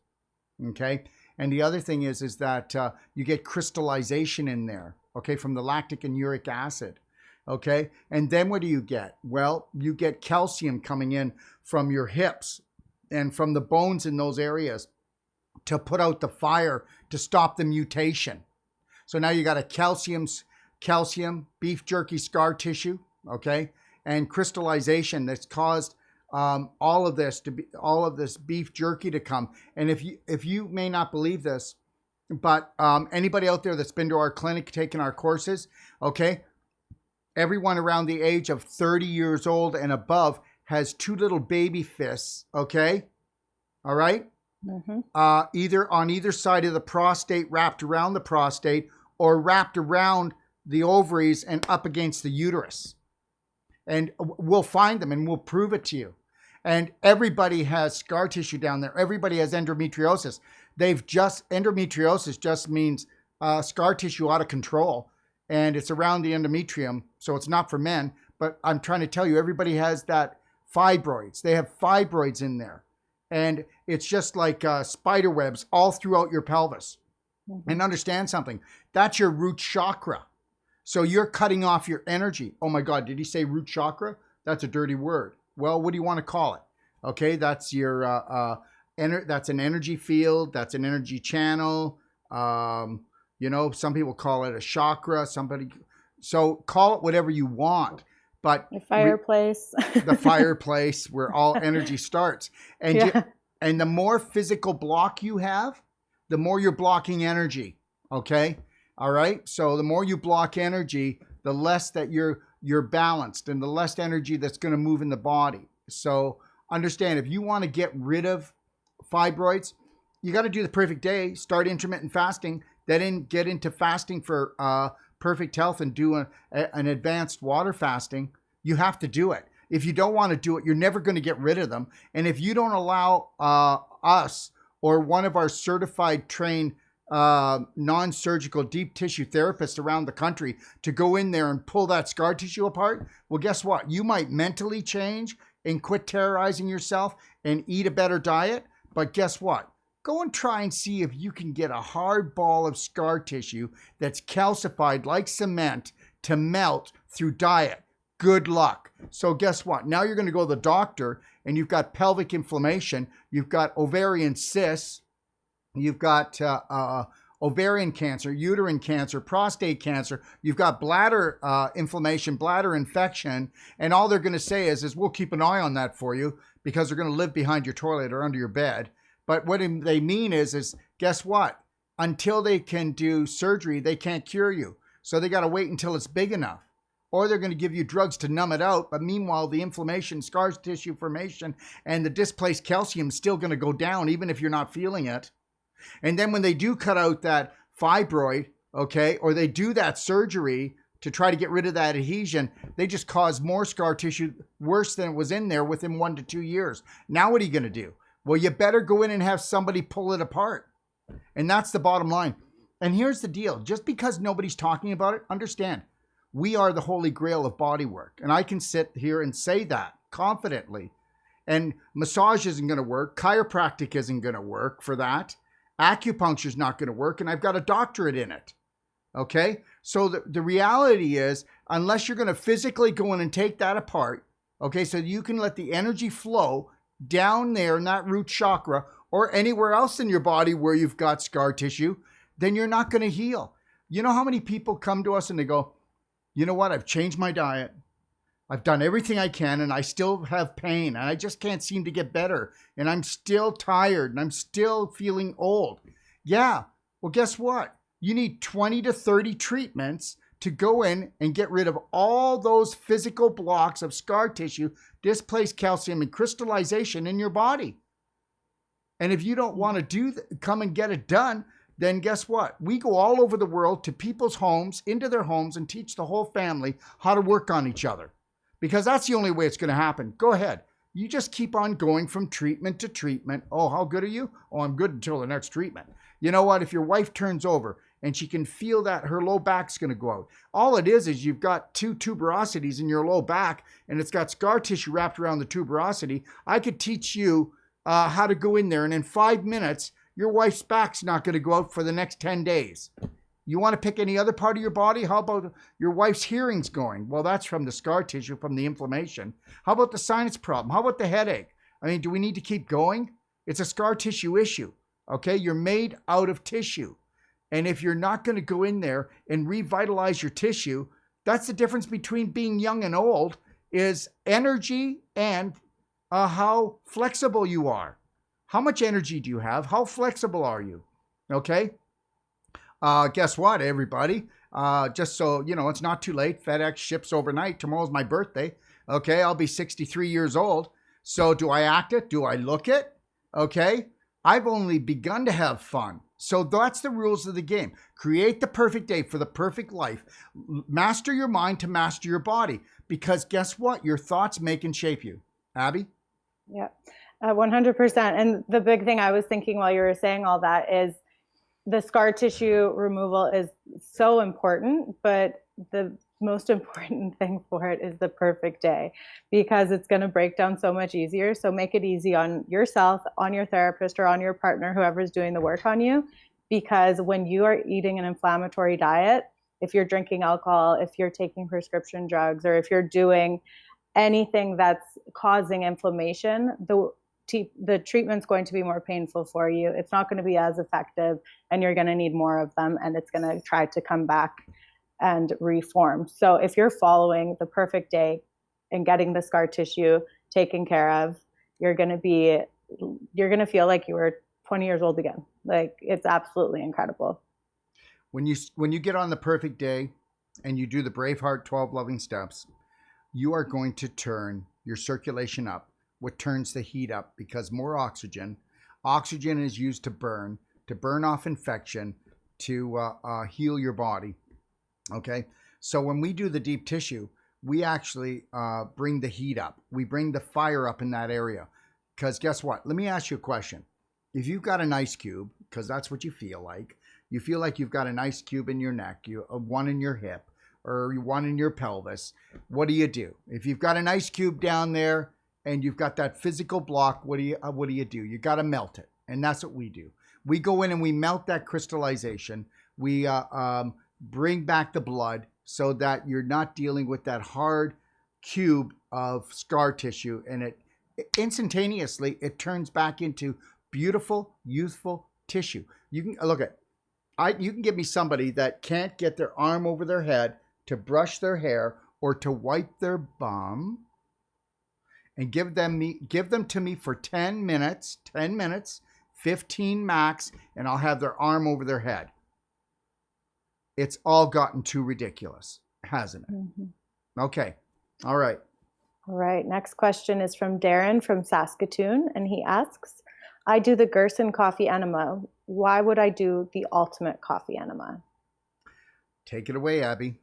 S1: Okay. And the other thing is that you get crystallization in there, okay, from the lactic and uric acid. Okay. And then what do you get? Well, you get calcium coming in from your hips and from the bones in those areas to put out the fire, to stop the mutation. So now you got a calcium, beef jerky scar tissue, okay, and crystallization that's caused all of this beef jerky to come. And if you may not believe this, but anybody out there that's been to our clinic, taken our courses, okay, everyone around the age of 30 years old and above has two little baby fists, okay, all right, either on either side of the prostate, wrapped around the prostate, or wrapped around the ovaries and up against the uterus. And we'll find them and we'll prove it to you. And everybody has scar tissue down there. Everybody has endometriosis. Endometriosis just means scar tissue out of control. And it's around the endometrium. So it's not for men. But I'm trying to tell you, everybody has that fibroids. They have fibroids in there. And it's just like spider webs all throughout your pelvis. And understand something. That's your root chakra. So you're cutting off your energy. Oh my God, did he say root chakra? That's a dirty word. Well, what do you want to call it? Okay, that's your that's an energy field. That's an energy channel. You know, some people call it a chakra. So call it whatever you want. But
S2: your fireplace.
S1: The fireplace where all energy starts. And and the more physical block you have, the more you're blocking energy. Okay. All right. So the more you block energy, the less that you're balanced and the less energy that's going to move in the body. So understand, if you want to get rid of fibroids, you got to do the perfect day, start intermittent fasting, then get into fasting for perfect health and do an advanced water fasting. You have to do it. If you don't want to do it, you're never going to get rid of them. And if you don't allow us or one of our certified trained non-surgical deep tissue therapists around the country to go in there and pull that scar tissue apart, well, guess what? You might mentally change and quit terrorizing yourself and eat a better diet. But guess what? Go and try and see if you can get a hard ball of scar tissue that's calcified like cement to melt through diet. Good luck. So guess what? Now you're going to go to the doctor and you've got pelvic inflammation. You've got ovarian cysts. You've got ovarian cancer, uterine cancer, prostate cancer. You've got bladder inflammation, bladder infection. And all they're going to say is we'll keep an eye on that for you because they're going to live behind your toilet or under your bed. But what they mean is guess what? Until they can do surgery, they can't cure you. So they got to wait until it's big enough. Or they're going to give you drugs to numb it out. But meanwhile, the inflammation, scar tissue formation, and the displaced calcium is still going to go down even if you're not feeling it. And then when they do cut out that fibroid, okay, or they do that surgery to try to get rid of that adhesion, they just cause more scar tissue worse than it was in there within 1 to 2 years. Now what are you going to do? Well, you better go in and have somebody pull it apart. And that's the bottom line. And here's the deal. Just because nobody's talking about it, understand, we are the holy grail of bodywork. And I can sit here and say that confidently. And massage isn't going to work. Chiropractic isn't going to work for that. Acupuncture is not going to work. And I've got a doctorate in it. Okay? So the reality is, unless you're going to physically go in and take that apart, okay, so you can let the energy flow down there in that root chakra or anywhere else in your body where you've got scar tissue, then you're not going to heal. You know how many people come to us and they go, you know what? I've changed my diet. I've done everything I can and I still have pain and I just can't seem to get better. And I'm still tired and I'm still feeling old. Yeah. Well, guess what? You need 20 to 30 treatments to go in and get rid of all those physical blocks of scar tissue, displaced calcium and crystallization in your body. And if you don't want to come and get it done, then guess what? We go all over the world to people's homes, into their homes, and teach the whole family how to work on each other. Because that's the only way it's going to happen. Go ahead. You just keep on going from treatment to treatment. Oh, how good are you? Oh, I'm good until the next treatment. You know what? If your wife turns over and she can feel that her low back's going to go out, all it is you've got 2 tuberosities in your low back and it's got scar tissue wrapped around the tuberosity. I could teach you how to go in there, and in 5 minutes, your wife's back's not going to go out for the next 10 days. You want to pick any other part of your body? How about your wife's hearing's going? Well, that's from the scar tissue, from the inflammation. How about the sinus problem? How about the headache? I mean, do we need to keep going? It's a scar tissue issue, okay? You're made out of tissue. And if you're not going to go in there and revitalize your tissue, that's the difference between being young and old, is energy and how flexible you are. How much energy do you have? How flexible are you? Okay? Guess what, everybody? Just so you know, it's not too late. FedEx ships overnight. Tomorrow's my birthday. Okay, I'll be 63 years old. So do I act it? Do I look it? Okay, I've only begun to have fun. So that's the rules of the game. Create the perfect day for the perfect life. Master your mind to master your body. Because guess what? Your thoughts make and shape you. Abby?
S2: Yeah, 100%. And the big thing I was thinking while you were saying all that is the scar tissue removal is so important, but the most important thing for it is the perfect day, because it's going to break down so much easier. So make it easy on yourself, on your therapist, or on your partner, whoever's doing the work on you. Because when you are eating an inflammatory diet, if you're drinking alcohol, if you're taking prescription drugs, or if you're doing anything that's causing inflammation, the treatment's going to be more painful for you. It's not going to be as effective, and you're going to need more of them, and it's going to try to come back and reform. So if you're following the perfect day and getting the scar tissue taken care of, you're going to feel like you were 20 years old again. Like, it's absolutely incredible.
S1: When you get on the perfect day and you do the Braveheart 12 loving steps, you are going to turn your circulation up, what turns the heat up, because more oxygen is used to burn off infection, to heal your body. Okay, so when we do the deep tissue, we actually bring the heat up. We bring the fire up in that area. Because guess what? Let me ask you a question. If you've got an ice cube, because that's what you feel like you've got an ice cube in your neck, one in your hip, or one in your pelvis, what do you do? If you've got an ice cube down there and you've got that physical block, what do you do? You got to melt it. And that's what we do. We go in and we melt that crystallization. We bring back the blood so that you're not dealing with that hard cube of scar tissue, and it instantaneously it turns back into beautiful, youthful tissue. You can look at, you can give me somebody that can't get their arm over their head to brush their hair or to wipe their bum, and give them to me for 10 minutes, 15 max, and I'll have their arm over their head. It's all gotten too ridiculous, hasn't it? Mm-hmm. Okay. All right.
S2: All right. Next question is from Darren from Saskatoon, and he asks, I do the Gerson coffee enema. Why would I do the ultimate coffee enema?
S1: Take it away, Abby.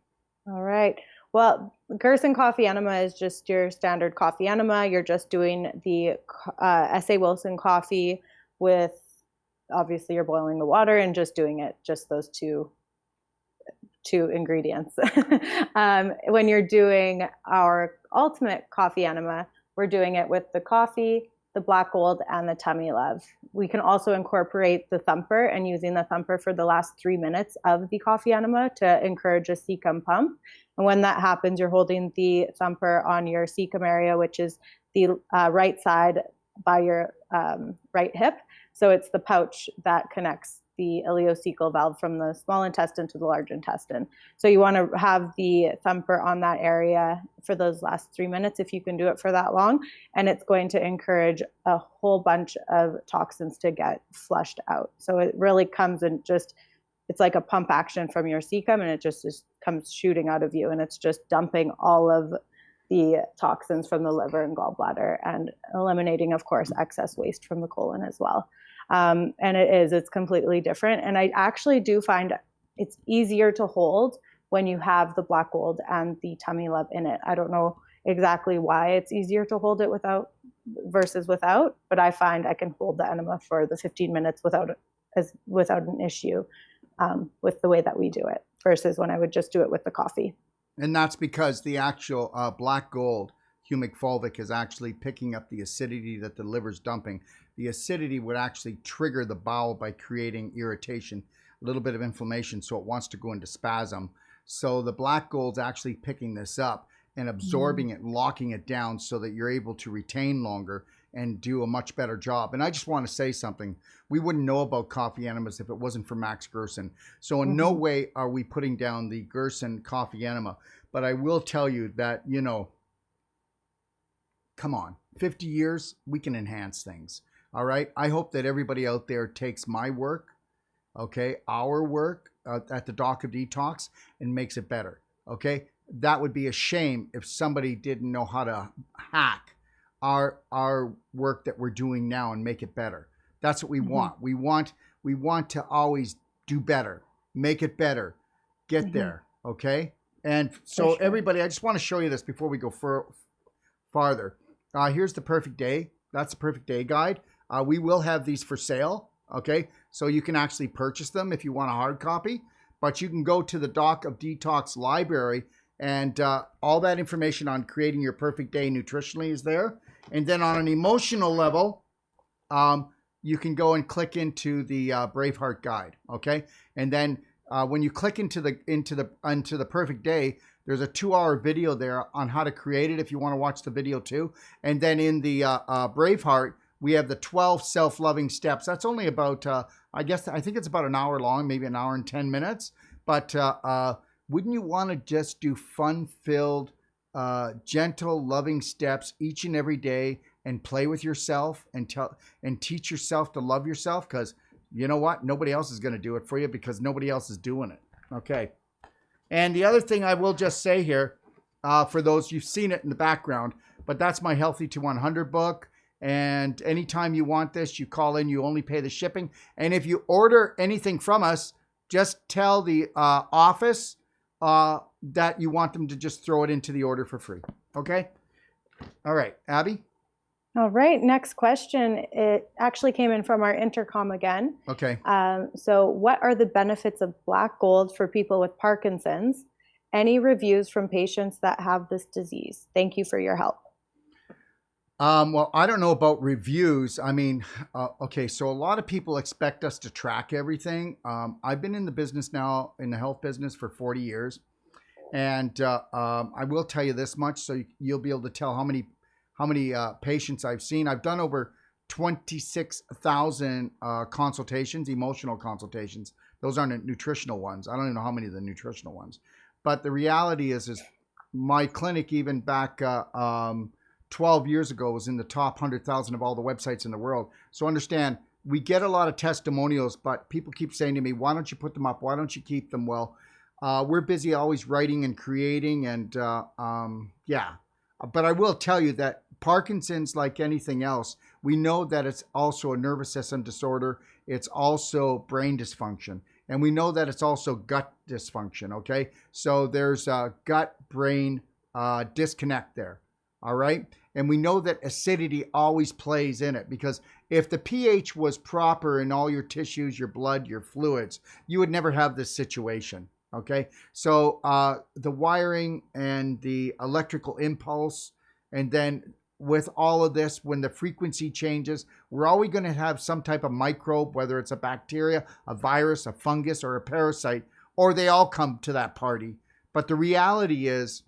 S2: All right. Well, Gerson coffee enema is just your standard coffee enema. You're just doing the S.A. Wilson coffee with, obviously you're boiling the water and just doing it, just those two ingredients. When you're doing our ultimate coffee enema, we're doing it with the coffee, the black gold, and the tummy love. We can also incorporate the thumper, and using the thumper for the last 3 minutes of the coffee enema to encourage a cecum pump. And when that happens, you're holding the thumper on your cecum area, which is the right side by your right hip. So it's the pouch that connects the ileocecal valve from the small intestine to the large intestine. So you want to have the thumper on that area for those last 3 minutes, if you can do it for that long. And it's going to encourage a whole bunch of toxins to get flushed out. So it really comes in it's like a pump action from your cecum, and it just comes shooting out of you. And it's just dumping all of the toxins from the liver and gallbladder, and eliminating, of course, excess waste from the colon as well. And it's completely different. And I actually do find it's easier to hold when you have the black gold and the tummy love in it. I don't know exactly why it's easier to hold it without versus without, but I find I can hold the enema for the 15 minutes without an issue with the way that we do it versus when I would just do it with the coffee.
S1: And that's because the actual black gold humic fulvic is actually picking up the acidity that the liver's dumping. The acidity would actually trigger the bowel by creating irritation, a little bit of inflammation, so it wants to go into spasm. So the black gold's actually picking this up and absorbing it, locking it down so that you're able to retain longer and do a much better job. And I just want to say something. We wouldn't know about coffee enemas if it wasn't for Max Gerson. So in no way are we putting down the Gerson coffee enema. But I will tell you that, you know, come on, 50 years, we can enhance things. All right. I hope that everybody out there takes my work, okay, our work at the Doc of Detox and makes it better. Okay. That would be a shame if somebody didn't know how to hack our work that we're doing now and make it better. That's what we want. We want to always do better, make it better, get there. Okay. And so everybody, I just want to show you this before we go farther. Here's the perfect day. That's the perfect day guide. We will have these for sale. Okay. So you can actually purchase them if you want a hard copy, but you can go to the Doc of Detox library and all that information on creating your perfect day nutritionally is there. And then on an emotional level, you can go and click into the Braveheart guide. Okay. And then when you click into the perfect day, there's a 2-hour video there on how to create it if you want to watch the video too. And then in the Braveheart, we have the 12 self-loving steps. That's only about, I think it's about an hour long, maybe an hour and 10 minutes. But wouldn't you want to just do fun-filled, gentle, loving steps each and every day and play with yourself and teach yourself to love yourself? Because you know what? Nobody else is going to do it for you because nobody else is doing it. Okay. And the other thing I will just say here, for those, you've seen it in the background, but that's my Healthy to 100 book. And anytime you want this, you call in, you only pay the shipping. And if you order anything from us, just tell the office that you want them to just throw it into the order for free. Okay? All right. Abby?
S2: All right. Next question. It actually came in from our intercom again.
S1: Okay.
S2: So what are the benefits of black gold for people with Parkinson's? Any reviews from patients that have this disease? Thank you for your help.
S1: Well, I don't know about reviews. I mean, okay, so a lot of people expect us to track everything. I've been in the business now, in the health business for 40 years. And I will tell you this much, so you'll be able to tell how many patients I've seen. I've done over 26,000 consultations, emotional consultations. Those aren't nutritional ones. I don't even know how many of the nutritional ones. But the reality is my clinic, even back 12 years ago, was in the top 100,000 of all the websites in the world. So understand, we get a lot of testimonials, but people keep saying to me, why don't you put them up? Why don't you keep them? Well, we're busy always writing and creating, and yeah. But I will tell you that Parkinson's, like anything else, we know that it's also a nervous system disorder. It's also brain dysfunction. And we know that it's also gut dysfunction, okay? So there's a gut-brain disconnect there, all right? And we know that acidity always plays in it, because if the pH was proper in all your tissues, your blood, your fluids, you would never have this situation, okay? So the wiring and the electrical impulse, and then with all of this, when the frequency changes, we're always going to have some type of microbe, whether it's a bacteria, a virus, a fungus, or a parasite, or they all come to that party. But the reality is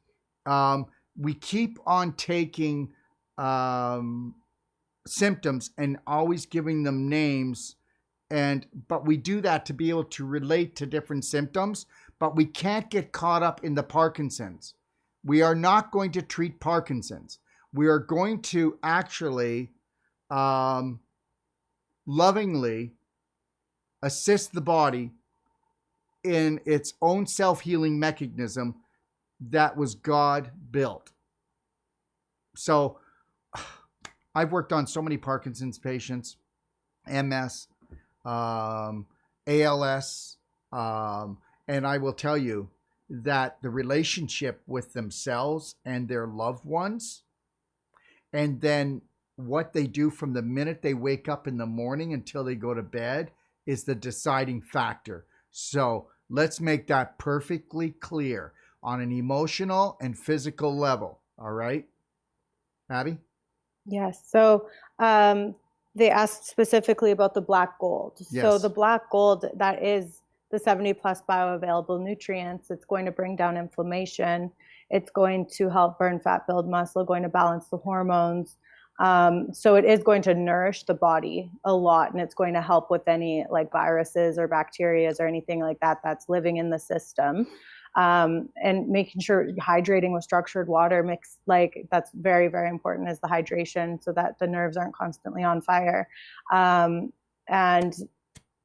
S1: we keep on taking symptoms and always giving them names, but we do that to be able to relate to different symptoms, but we can't get caught up in the Parkinson's. We are not going to treat Parkinson's. We are going to actually lovingly assist the body in its own self-healing mechanism that was God built. So I've worked on so many Parkinson's patients, MS, ALS, and I will tell you that the relationship with themselves and their loved ones, and then what they do from the minute they wake up in the morning until they go to bed is the deciding factor. So let's make that perfectly clear on an emotional and physical level. All right, Abby?
S2: Yes. So they asked specifically about the black gold.
S1: Yes.
S2: So the black gold, that is the 70 plus bioavailable nutrients. It's going to bring down inflammation. It's going to help burn fat, build muscle, going to balance the hormones. So it is going to nourish the body a lot, and it's going to help with any like viruses or bacteria or anything like that that's living in the system. And making sure hydrating with structured water mix, like that's very, very important, is the hydration, so that the nerves aren't constantly on fire. And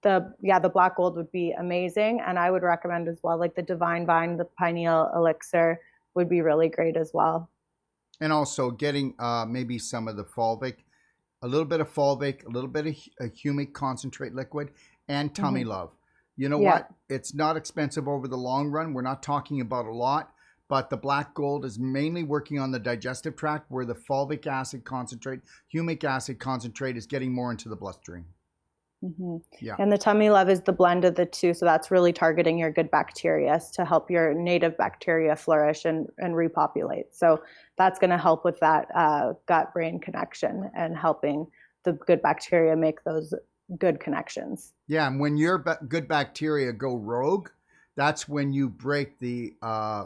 S2: the black gold would be amazing. And I would recommend as well, like the Divine Vine, the pineal elixir would be really great as well.
S1: And also getting maybe some of the fulvic, a little bit of fulvic, a little bit of a humic concentrate liquid, and tummy love. You know what? It's not expensive over the long run. We're not talking about a lot, but the black gold is mainly working on the digestive tract, where the fulvic acid concentrate, humic acid concentrate is getting more into the bloodstream. Yeah.
S2: And the tummy love is the blend of the two. So that's really targeting your good bacteria to help your native bacteria flourish and repopulate. So that's going to help with that gut-brain connection and helping the good bacteria make those good connections.
S1: Yeah, and when your good bacteria go rogue, that's when you break the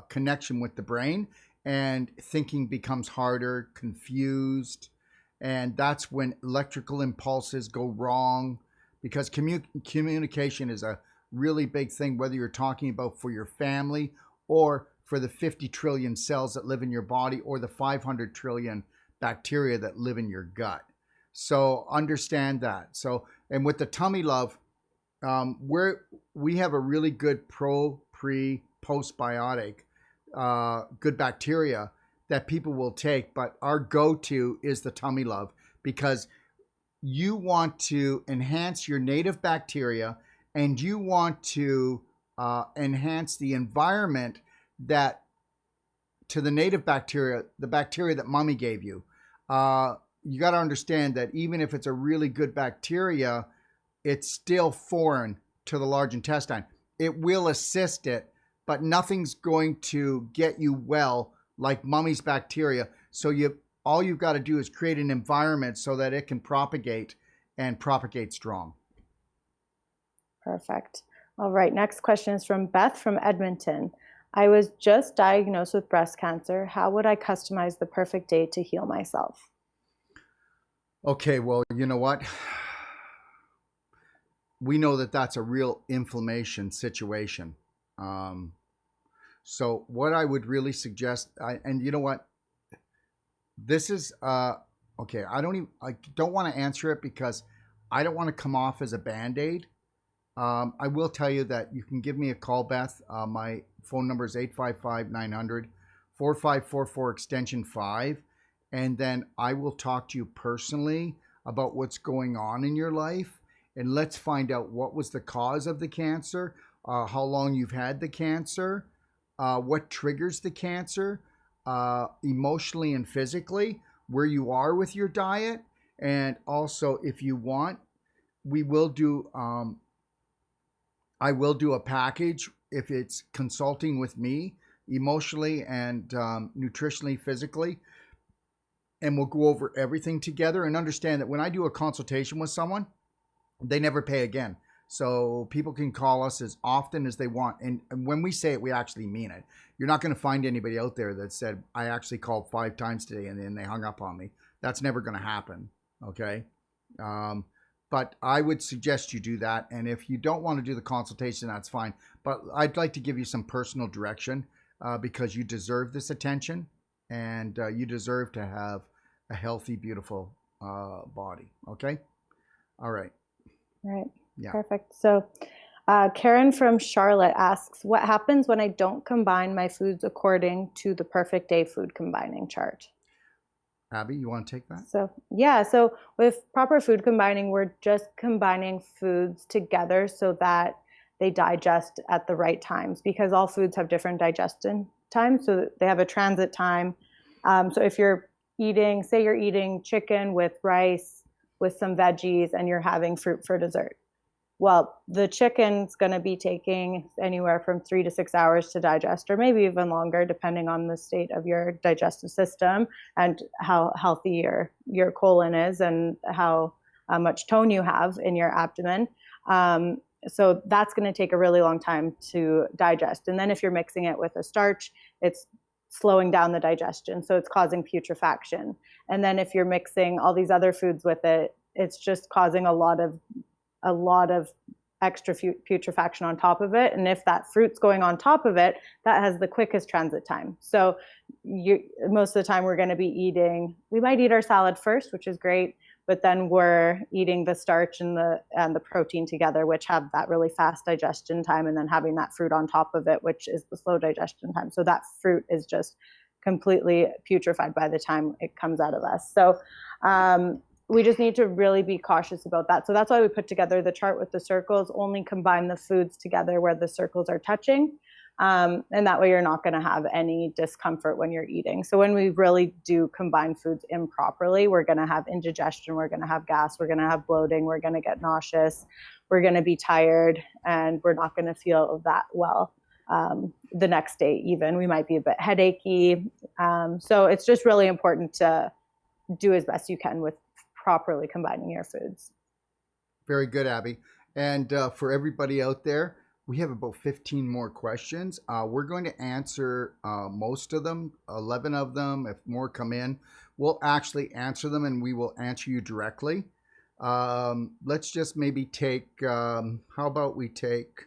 S1: connection with the brain, and thinking becomes harder, confused, and that's when electrical impulses go wrong, because communication is a really big thing, whether you're talking about for your family or for the 50 trillion cells that live in your body or the 500 trillion bacteria that live in your gut. So understand that. So, and with the tummy love, we have a really good postbiotic, good bacteria that people will take, but our go-to is the tummy love, because you want to enhance your native bacteria, and you want to enhance the environment that to the native bacteria, the bacteria that mommy gave you. You got to understand that even if it's a really good bacteria, it's still foreign to the large intestine. It will assist it, but nothing's going to get you well like mommy's bacteria. So all you've got to do is create an environment so that it can propagate and propagate strong.
S2: Perfect. All right. Next question is from Beth from Edmonton. I was just diagnosed with breast cancer. How would I customize the perfect day to heal myself?
S1: Okay, well, you know what? We know that that's a real inflammation situation. So what I would really suggest, and you know what? This is, okay, I don't want to answer it because I don't want to come off as a Band-Aid. I will tell you that you can give me a call, Beth. My phone number is 855-900-4544 extension 5. And then I will talk to you personally about what's going on in your life. And let's find out what was the cause of the cancer, how long you've had the cancer, what triggers the cancer, emotionally and physically, where you are with your diet. And also, if you want, we will do, I will do a package if it's consulting with me emotionally and nutritionally, physically. And we'll go over everything together, and understand that when I do a consultation with someone, they never pay again. So people can call us as often as they want. And when we say it, we actually mean it. You're not going to find anybody out there that said, I actually called 5 times today and then they hung up on me. That's never going to happen. Okay. But I would suggest you do that. And if you don't want to do the consultation, that's fine. But I'd like to give you some personal direction because you deserve this attention, and you deserve to have a healthy, beautiful body. Okay. All right.
S2: All right.
S1: Yeah.
S2: Perfect. So Karen from Charlotte asks, what happens when I don't combine my foods according to the perfect day food combining chart?
S1: Abby, you want to take that?
S2: So with proper food combining, we're just combining foods together so that they digest at the right times, because all foods have different digestion times. So they have a transit time. So if you're eating, say you're eating chicken with rice with some veggies and you're having fruit for dessert. Well, the chicken's going to be taking anywhere from 3 to 6 hours to digest, or maybe even longer, depending on the state of your digestive system and how healthy your colon is and how much tone you have in your abdomen. So that's going to take a really long time to digest. And then if you're mixing it with a starch, it's slowing down the digestion. So it's causing putrefaction. And then if you're mixing all these other foods with it, it's just causing a lot of extra putrefaction on top of it. And if that fruit's going on top of it, that has the quickest transit time. So most of the time we might eat our salad first, which is great, but then we're eating the starch and the protein together, which have that really fast digestion time, and then having that fruit on top of it, which is the slow digestion time. So that fruit is just completely putrefied by the time it comes out of us. So we just need to really be cautious about that. So that's why we put together the chart with the circles, only combine the foods together where the circles are touching. And that way you're not going to have any discomfort when you're eating. So when we really do combine foods improperly, we're going to have indigestion, we're going to have gas, we're going to have bloating, we're going to get nauseous, we're going to be tired, and we're not going to feel that well the next day even. We might be a bit headachy. So it's just really important to do as best you can with properly combining your foods.
S1: Very good, Abby. And for everybody out there, we have about 15 more questions. We're going to answer most of them, 11 of them. If more come in, we'll actually answer them and we will answer you directly. Let's just maybe take, how about we take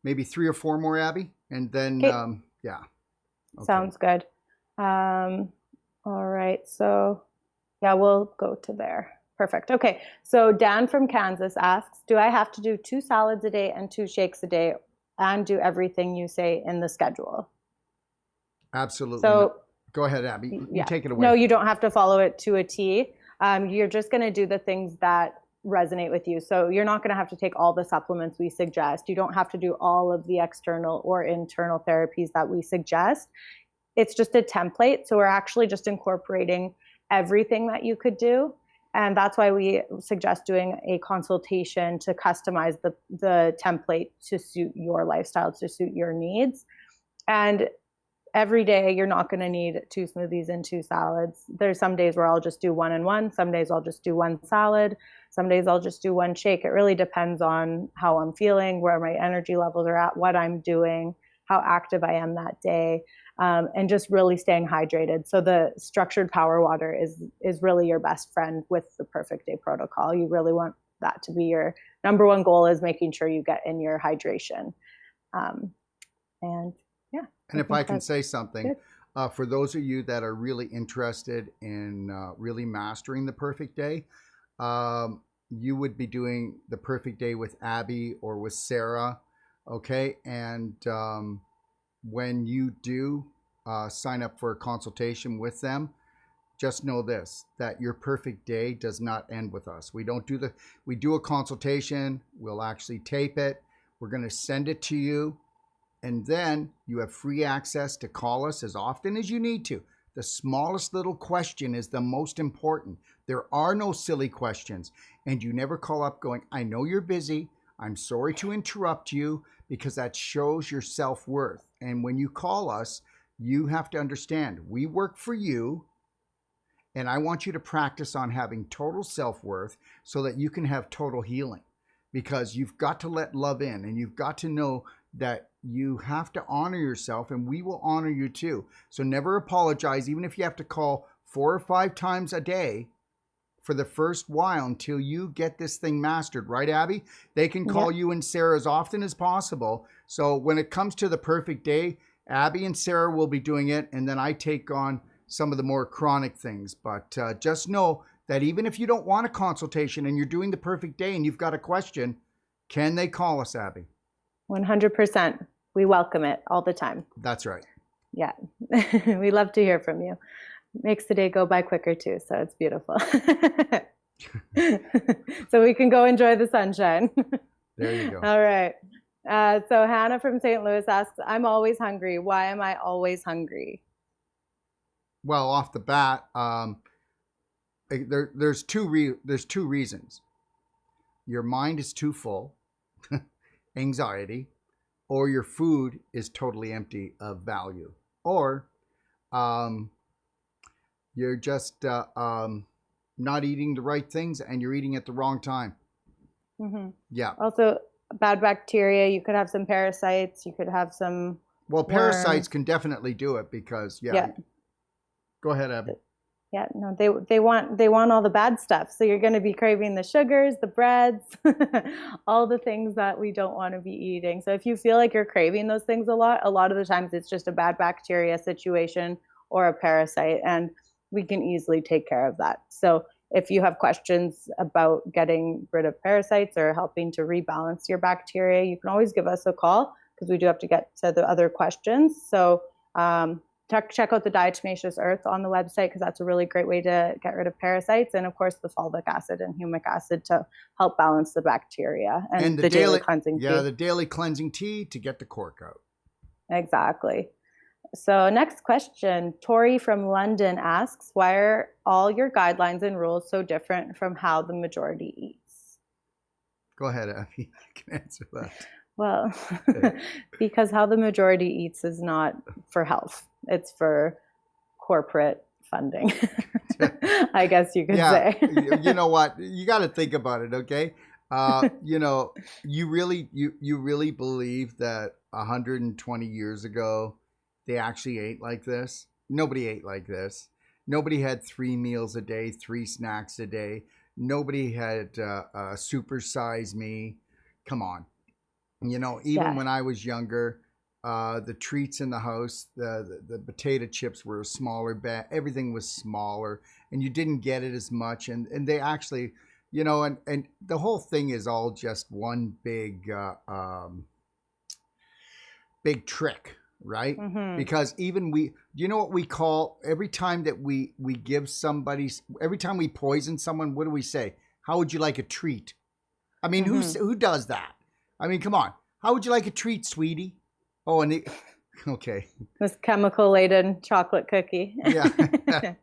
S1: maybe 3 or 4 more, Abby? And then,
S2: okay.
S1: Yeah.
S2: Okay. Sounds good. All right. So yeah, we'll go to there. Perfect. Okay. So Dan from Kansas asks, do I have to do 2 salads a day and 2 shakes a day and do everything you say in the schedule?
S1: Absolutely.
S2: So
S1: go ahead, Abby. You take it away.
S2: No, you don't have to follow it to a T. You're just going to do the things that resonate with you. So you're not going to have to take all the supplements we suggest. You don't have to do all of the external or internal therapies that we suggest. It's just a template. So we're actually just incorporating everything that you could do. And that's why we suggest doing a consultation to customize the template to suit your lifestyle, to suit your needs. And every day you're not going to need 2 smoothies and 2 salads. There's some days where I'll just do 1 and 1. Some days I'll just do 1 salad. Some days I'll just do 1 shake. It really depends on how I'm feeling, where my energy levels are at, what I'm doing, how active I am that day. And just really staying hydrated. So the structured power water is really your best friend with the perfect day protocol. You really want that to be your number 1 goal, is making sure you get in your hydration. And yeah.
S1: And if I can say something, for those of you that are really interested in really mastering the perfect day, you would be doing the perfect day with Abby or with Sarah. Okay. And when you do sign up for a consultation with them, just know this, that your perfect day does not end with us. We do a consultation. We'll actually tape it. We're going to send it to you. And then you have free access to call us as often as you need to. The smallest little question is the most important. There are no silly questions. And you never call up going, I know you're busy. I'm sorry to interrupt you, because that shows your self-worth. And when you call us, you have to understand, we work for you. And I want you to practice on having total self-worth so that you can have total healing, because you've got to let love in, and you've got to know that you have to honor yourself, and we will honor you too. So never apologize, even if you have to call 4 or 5 times a day for the first while until you get this thing mastered, right, Abby? They can call you and Sarah as often as possible. So when it comes to the perfect day, Abby and Sarah will be doing it, and then I take on some of the more chronic things. But just know that even if you don't want a consultation and you're doing the perfect day and you've got a question, can they call us, Abby?
S2: 100%. We welcome it all the time.
S1: That's right.
S2: Yeah. We love to hear from you. Makes the day go by quicker too, so it's beautiful. So we can go enjoy the sunshine.
S1: There you go.
S2: All right. So Hannah from St. Louis asks, I'm always hungry. Why am I always hungry?
S1: Well, off the bat, there's two reasons. Your mind is too full, anxiety, or your food is totally empty of value, or um, you're just not eating the right things and you're eating at the wrong time.
S2: Hmm.
S1: Yeah.
S2: Also, bad bacteria. You could have some parasites. You could have some
S1: Well, parasites
S2: worms.
S1: can definitely do it because, yeah.
S2: Yeah.
S1: Go ahead, Abby.
S2: Yeah, no, they want all the bad stuff. So you're going to be craving the sugars, the breads, all the things that we don't want to be eating. So if you feel like you're craving those things a lot of the times it's just a bad bacteria situation or a parasite, and we can easily take care of that. So if you have questions about getting rid of parasites or helping to rebalance your bacteria, you can always give us a call because we do have to get to the other questions. So check out the diatomaceous earth on the website because that's a really great way to get rid of parasites, and of course the fulvic acid and humic acid to help balance the bacteria, and the daily cleansing tea.
S1: The daily cleansing tea to get the cork out.
S2: Exactly. So next question, Tori from London asks, why are all your guidelines and rules so different from how the majority eats?
S1: Go ahead, Abby. You can answer that.
S2: Well, because how the majority eats is not for health. It's for corporate funding, I guess you could say.
S1: You know what? You got to think about it, okay? You really believe that 120 years ago they actually ate like this? Nobody ate like this. Nobody had 3 meals a day, 3 snacks a day. Nobody had Super Size Me. Come on. Even when I was younger, the treats in the house, the potato chips were a smaller bag. Everything was smaller, and you didn't get it as much. And they actually, and the whole thing is all just one big big trick, right?
S2: Mm-hmm.
S1: Because even what we call every time that we give somebody, every time we poison someone, what do we say? How would you like a treat? I mean, who does that? I mean, come on. How would you like a treat, sweetie? Oh, okay.
S2: This chemical-laden chocolate cookie.
S1: Yeah.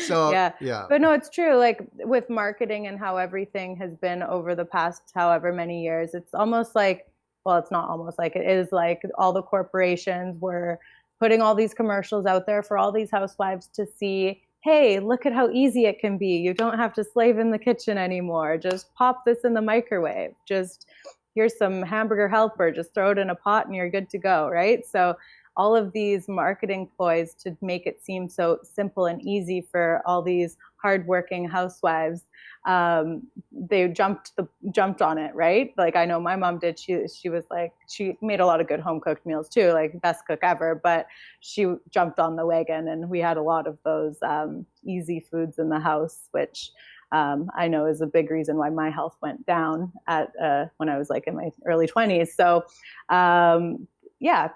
S1: So,
S2: yeah. But no, it's true. Like with marketing and how everything has been over the past however many years, it's almost like, well, it's not almost like, it is like all the corporations were putting all these commercials out there for all these housewives to see, hey, look at how easy it can be. You don't have to slave in the kitchen anymore. Just pop this in the microwave. Just here's some hamburger helper, just throw it in a pot and you're good to go, right? So all of these marketing ploys to make it seem so simple and easy for all these hardworking housewives, they jumped on it, right? Like I know my mom did. She was like, she made a lot of good home cooked meals too, like best cook ever, but she jumped on the wagon and we had a lot of those easy foods in the house, which I know is a big reason why my health went down when I was like in my early 20s. So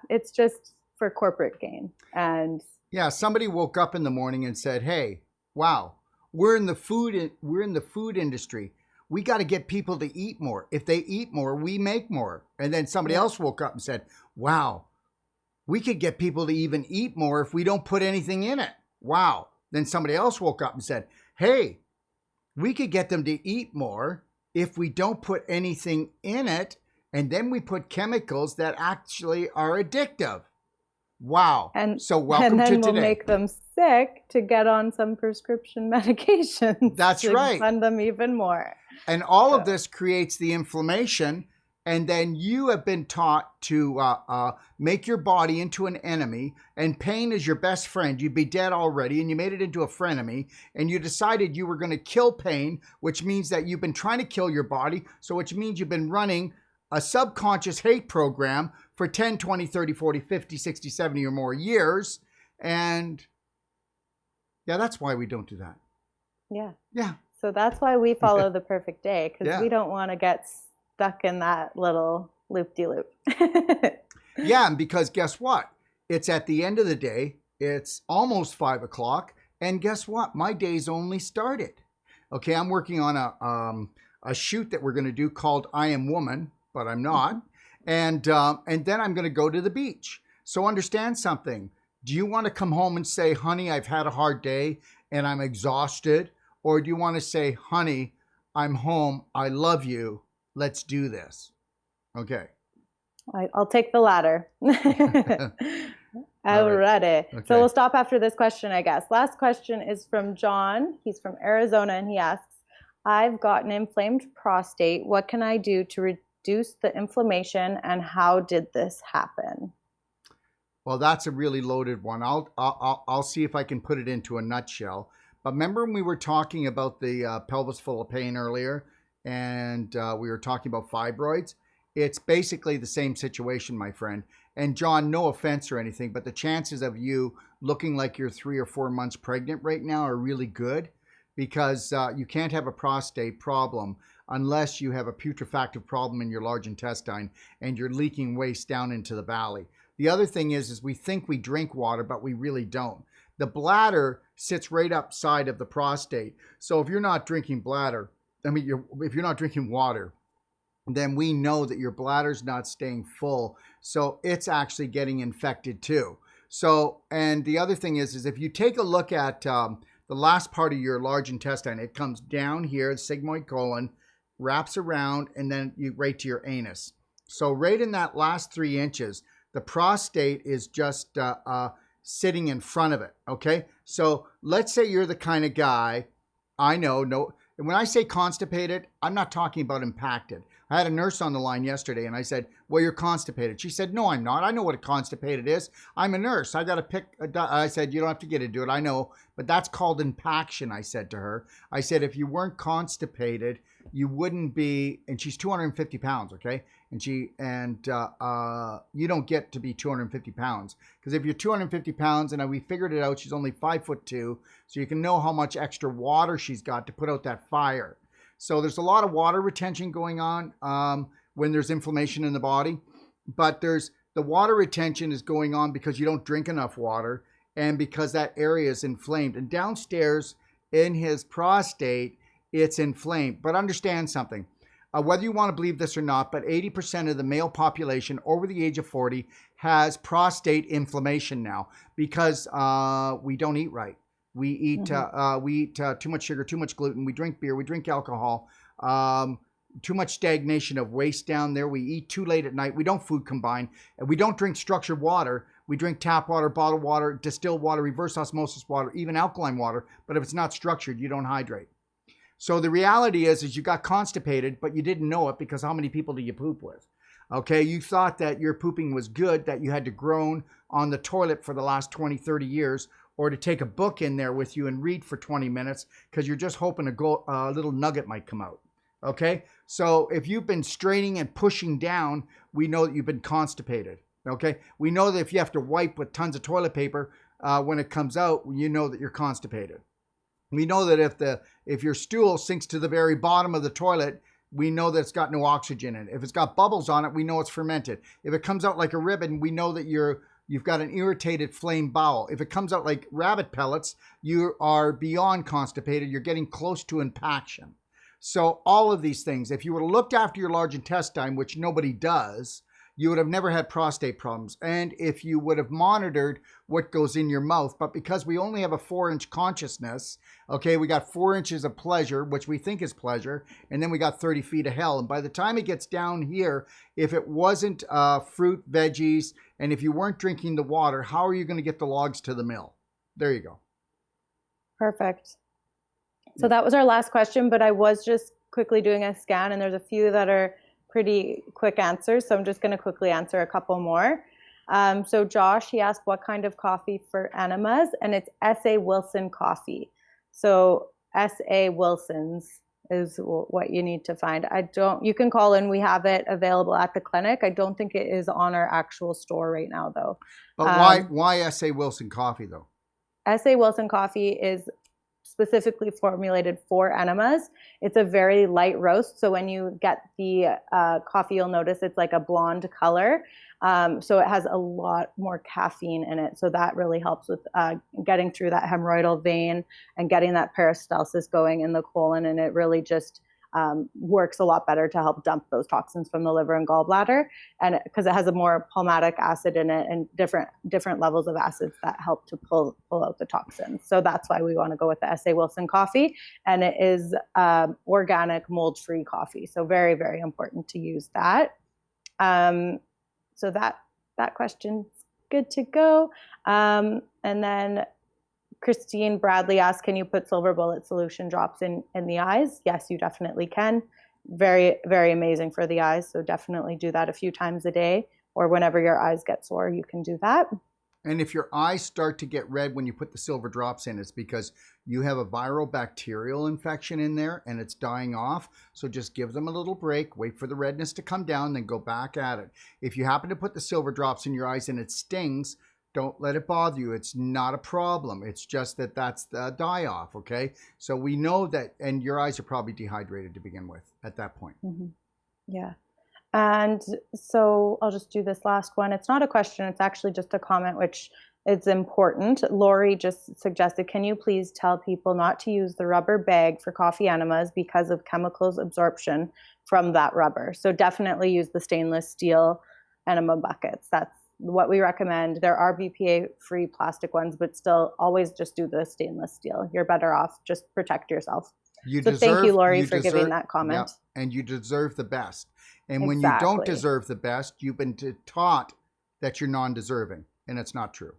S2: it's just for corporate gain. And
S1: somebody woke up in the morning and said, hey, wow, we're in the food industry. We got to get people to eat more. If they eat more, we make more. And then somebody else woke up and said, wow, we could get people to even eat more if we don't put anything in it. Wow. Then somebody else woke up and said, hey, we could get them to eat more if we don't put anything in it, and then we put chemicals that actually are addictive. Wow.
S2: And
S1: so welcome to today.
S2: And then we'll make them sick to get on some prescription medications.
S1: That's right.
S2: Fund them even more.
S1: And all of this creates the inflammation, and then you have been taught to make your body into an enemy, and pain is your best friend. You'd be dead already, and you made it into a frenemy, and you decided you were going to kill pain, which means that you've been trying to kill your body, so which means you've been running a subconscious hate program for 10, 20, 30, 40, 50, 60, 70 or more years, and that's why we don't do that. Yeah.
S2: So that's why we follow the perfect day, because we don't want to get stuck in that little loop-de-loop.
S1: Yeah, and because guess what? It's at the end of the day, it's almost 5 o'clock, and guess what? My day's only started. Okay, I'm working on a shoot that we're going to do called I Am Woman, but I'm not. And then I'm going to go to the beach. So understand something. Do you want to come home and say, honey, I've had a hard day and I'm exhausted? Or do you want to say, honey, I'm home, I love you, let's do this? Okay.
S2: I'll take the latter. Alrighty.
S1: Okay.
S2: So we'll stop after this question, I guess. Last question is from John. He's from Arizona, and he asks, I've got an inflamed prostate. What can I do to reduce the inflammation, and how did this happen?
S1: Well, that's a really loaded one. I'll see if I can put it into a nutshell. But remember when we were talking about the pelvis full of pain earlier, and we were talking about fibroids? It's basically the same situation, my friend. And John, no offense or anything, but the chances of you looking like you're 3 or 4 months pregnant right now are really good, because you can't have a prostate problem unless you have a putrefactive problem in your large intestine and you're leaking waste down into the valley. The other thing is we think we drink water, but we really don't. The bladder sits right upside of the prostate. So if you're not drinking if you're not drinking water, then we know that your bladder's not staying full. So it's actually getting infected too. So, and the other thing is if you take a look at the last part of your large intestine, it comes down here, the sigmoid colon, wraps around, and then right to your anus. So right in that last 3 inches, the prostate is just sitting in front of it, okay? So let's say you're the kind of guy, and when I say constipated, I'm not talking about impacted. I had a nurse on the line yesterday and I said, well, you're constipated. She said, no, I'm not. I know what a constipated is. I'm a nurse. I got to pick I said, you don't have to get into it. I know, but that's called impaction, I said to her. I said, if you weren't constipated, you wouldn't be, and she's 250 pounds, okay? And you don't get to be 250 pounds. Because if you're 250 pounds, and we figured it out, she's only 5'2", so you can know how much extra water she's got to put out that fire. So there's a lot of water retention going on when there's inflammation in the body. But the water retention is going on because you don't drink enough water and because that area is inflamed. And downstairs in his prostate, it's inflamed. But understand something. Whether you want to believe this or not, but 80% of the male population over the age of 40 has prostate inflammation now because we don't eat right. We eat too much sugar, too much gluten. We drink beer. We drink alcohol. Too much stagnation of waste down there. We eat too late at night. We don't food combine. And we don't drink structured water. We drink tap water, bottled water, distilled water, reverse osmosis water, even alkaline water. But if it's not structured, you don't hydrate. So the reality is you got constipated, but you didn't know it because how many people do you poop with? Okay, you thought that your pooping was good, that you had to groan on the toilet for the last 20, 30 years, or to take a book in there with you and read for 20 minutes because you're just hoping a little nugget might come out. Okay, so if you've been straining and pushing down, we know that you've been constipated. Okay, we know that if you have to wipe with tons of toilet paper when it comes out, you know that you're constipated. We know that if your stool sinks to the very bottom of the toilet, we know that it's got no oxygen in it. If it's got bubbles on it, we know it's fermented. If it comes out like a ribbon, we know that you've got an irritated flame bowel. If it comes out like rabbit pellets, you are beyond constipated. You're getting close to impaction. So all of these things, if you would have looked after your large intestine, which nobody does, you would have never had prostate problems. And if you would have monitored what goes in your mouth, but because we only have a 4-inch consciousness, okay, we got 4 inches of pleasure, which we think is pleasure, and then we got 30 feet of hell. And by the time it gets down here, if it wasn't fruit, veggies, and if you weren't drinking the water, how are you going to get the logs to the mill? There you go.
S2: Perfect. So that was our last question, but I was just quickly doing a scan, and there's a few that are pretty quick answers. So I'm just going to quickly answer a couple more. So Josh, he asked what kind of coffee for enemas, and it's S.A. Wilson coffee. So S.A. Wilson's is what you need to find. You can call in. We have it available at the clinic. I don't think it is on our actual store right now though.
S1: But why S.A. Wilson coffee though?
S2: S.A. Wilson coffee is specifically formulated for enemas. It's a very light roast. So when you get the coffee, you'll notice it's like a blonde color. So it has a lot more caffeine in it. So that really helps with getting through that hemorrhoidal vein and getting that peristalsis going in the colon. And it really just works a lot better to help dump those toxins from the liver and gallbladder, and because it has a more palmatic acid in it and different levels of acids that help to pull out the toxins. So that's why we want to go with the S.A. Wilson coffee, and it is organic, mold-free coffee. So very, very important to use that. So that question's good to go. And then Christine Bradley asked, can you put silver bullet solution drops in the eyes? Yes, you definitely can. Very, very amazing for the eyes. So definitely do that a few times a day, or whenever your eyes get sore, you can do that.
S1: And if your eyes start to get red when you put the silver drops in, it's because you have a viral bacterial infection in there and it's dying off. So just give them a little break, wait for the redness to come down, then go back at it. If you happen to put the silver drops in your eyes and it stings, don't let it bother you. It's not a problem. It's just that that's the die off, okay? So we know that, and your eyes are probably dehydrated to begin with at that point.
S2: Mm-hmm. Yeah. And so I'll just do this last one. It's not a question. It's actually just a comment, which is important. Lori just suggested, can you please tell people not to use the rubber bag for coffee enemas because of chemicals absorption from that rubber? So definitely use the stainless steel enema buckets. That's what we recommend. There are BPA-free plastic ones, but still always just do the stainless steel. You're better off. Just protect yourself. Thank you, Lori, for giving that comment.
S1: Yeah, and you deserve the best. And when you don't deserve the best, you've been taught that you're non-deserving, and it's not true.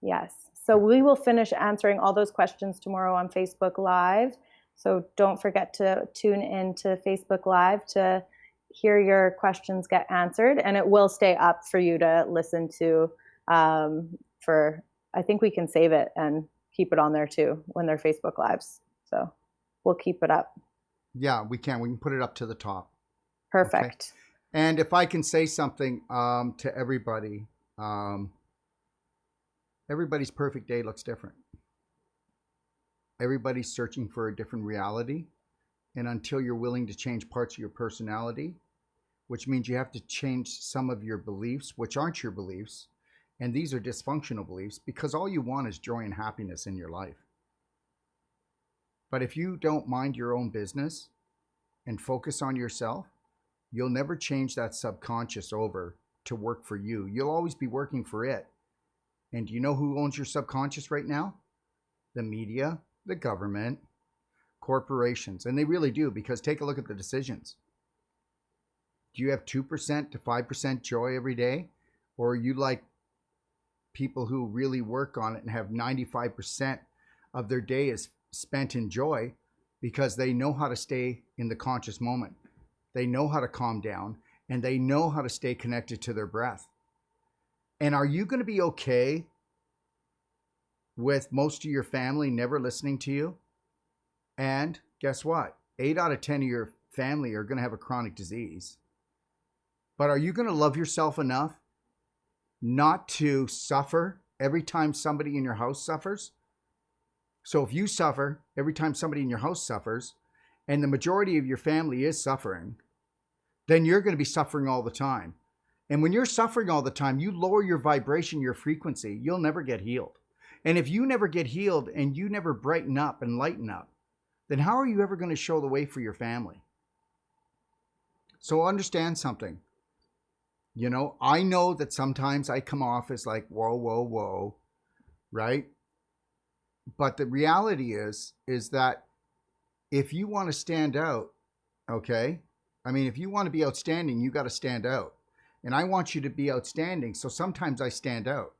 S2: Yes. So we will finish answering all those questions tomorrow on Facebook Live. So don't forget to tune in to Facebook Live to hear your questions get answered, and it will stay up for you to listen to. I think we can save it and keep it on there too when they're Facebook Lives. So we'll keep it up. Yeah, we can. We can put it up to the top. Perfect. Okay. And if I can say something to everybody, everybody's perfect day looks different. Everybody's searching for a different reality. And until you're willing to change parts of your personality, which means you have to change some of your beliefs, which aren't your beliefs, and these are dysfunctional beliefs, because all you want is joy and happiness in your life. But if you don't mind your own business and focus on yourself, you'll never change that subconscious over to work for you. You'll always be working for it. And do you know who owns your subconscious right now? The media, the government, corporations. And they really do, because take a look at the decisions. Do you have 2% to 5% joy every day? Or are you like people who really work on it and have 95% of their day is spent in joy because they know how to stay in the conscious moment? They know how to calm down, and they know how to stay connected to their breath. And are you going to be okay with most of your family never listening to you? And guess what? 8 out of 10 of your family are going to have a chronic disease. But are you going to love yourself enough not to suffer every time somebody in your house suffers? So if you suffer every time somebody in your house suffers, and the majority of your family is suffering, then you're going to be suffering all the time. And when you're suffering all the time, you lower your vibration, your frequency, you'll never get healed. And if you never get healed and you never brighten up and lighten up, then how are you ever going to show the way for your family? So understand something. You know, I know that sometimes I come off as like, whoa, whoa, whoa, right? But the reality is that if you want to stand out, okay? I mean, if you want to be outstanding, you got to stand out. And I want you to be outstanding. So sometimes I stand out.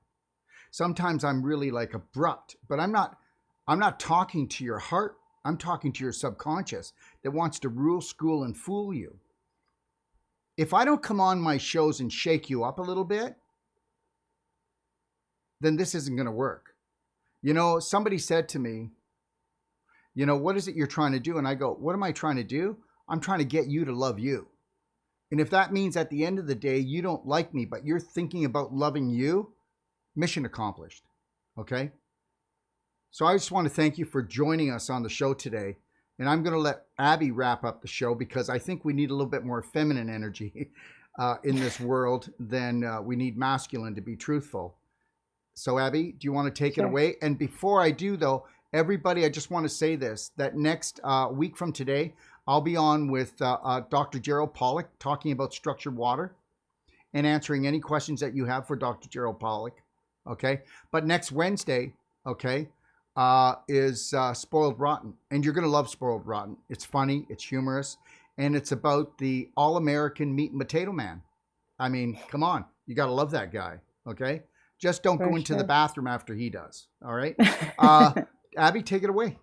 S2: Sometimes I'm really like abrupt, but I'm not talking to your heart. I'm talking to your subconscious that wants to rule, school, and fool you. If I don't come on my shows and shake you up a little bit, then this isn't going to work. You know, somebody said to me, you know, what is it you're trying to do? And I go, what am I trying to do? I'm trying to get you to love you. And if that means at the end of the day, you don't like me, but you're thinking about loving you, mission accomplished. Okay? So I just want to thank you for joining us on the show today. And I'm going to let Abby wrap up the show because I think we need a little bit more feminine energy in this world than we need masculine to be truthful. So Abby, do you want to take it away? And before I do though,
S1: everybody, I just want to say this, that next week from today, I'll be on with Dr. Darrell Pollock talking about structured water and answering any questions that you have for Dr. Darrell Pollock. Okay. But next Wednesday, okay, is Spoiled Rotten. And you're going to love Spoiled Rotten. It's funny, it's humorous, and it's about the all-American meat and potato man. I mean, come on. You got to love that guy. Okay. Just don't go into the bathroom after he does. All right. Abby, take it away.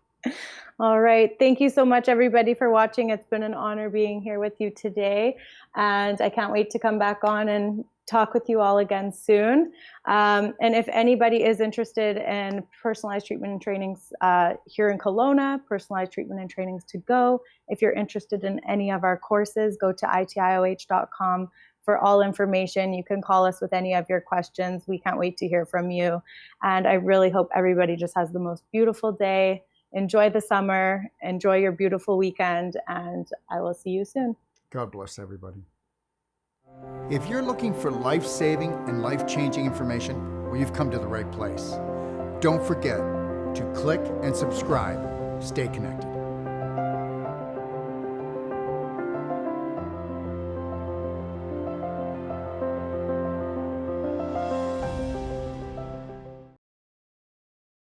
S2: All right. Thank you so much, everybody, for watching. It's been an honor being here with you today. And I can't wait to come back on and talk with you all again soon. And if anybody is interested in personalized treatment and trainings here in Kelowna, personalized treatment and trainings to go, if you're interested in any of our courses, go to itioh.com for all information. You can call us with any of your questions. We can't wait to hear from you. And I really hope everybody just has the most beautiful day. Enjoy the summer, enjoy your beautiful weekend, and I will see you soon.
S1: God bless everybody. If you're looking for life-saving and life-changing information, well, you've come to the right place. Don't forget to click and subscribe. Stay connected.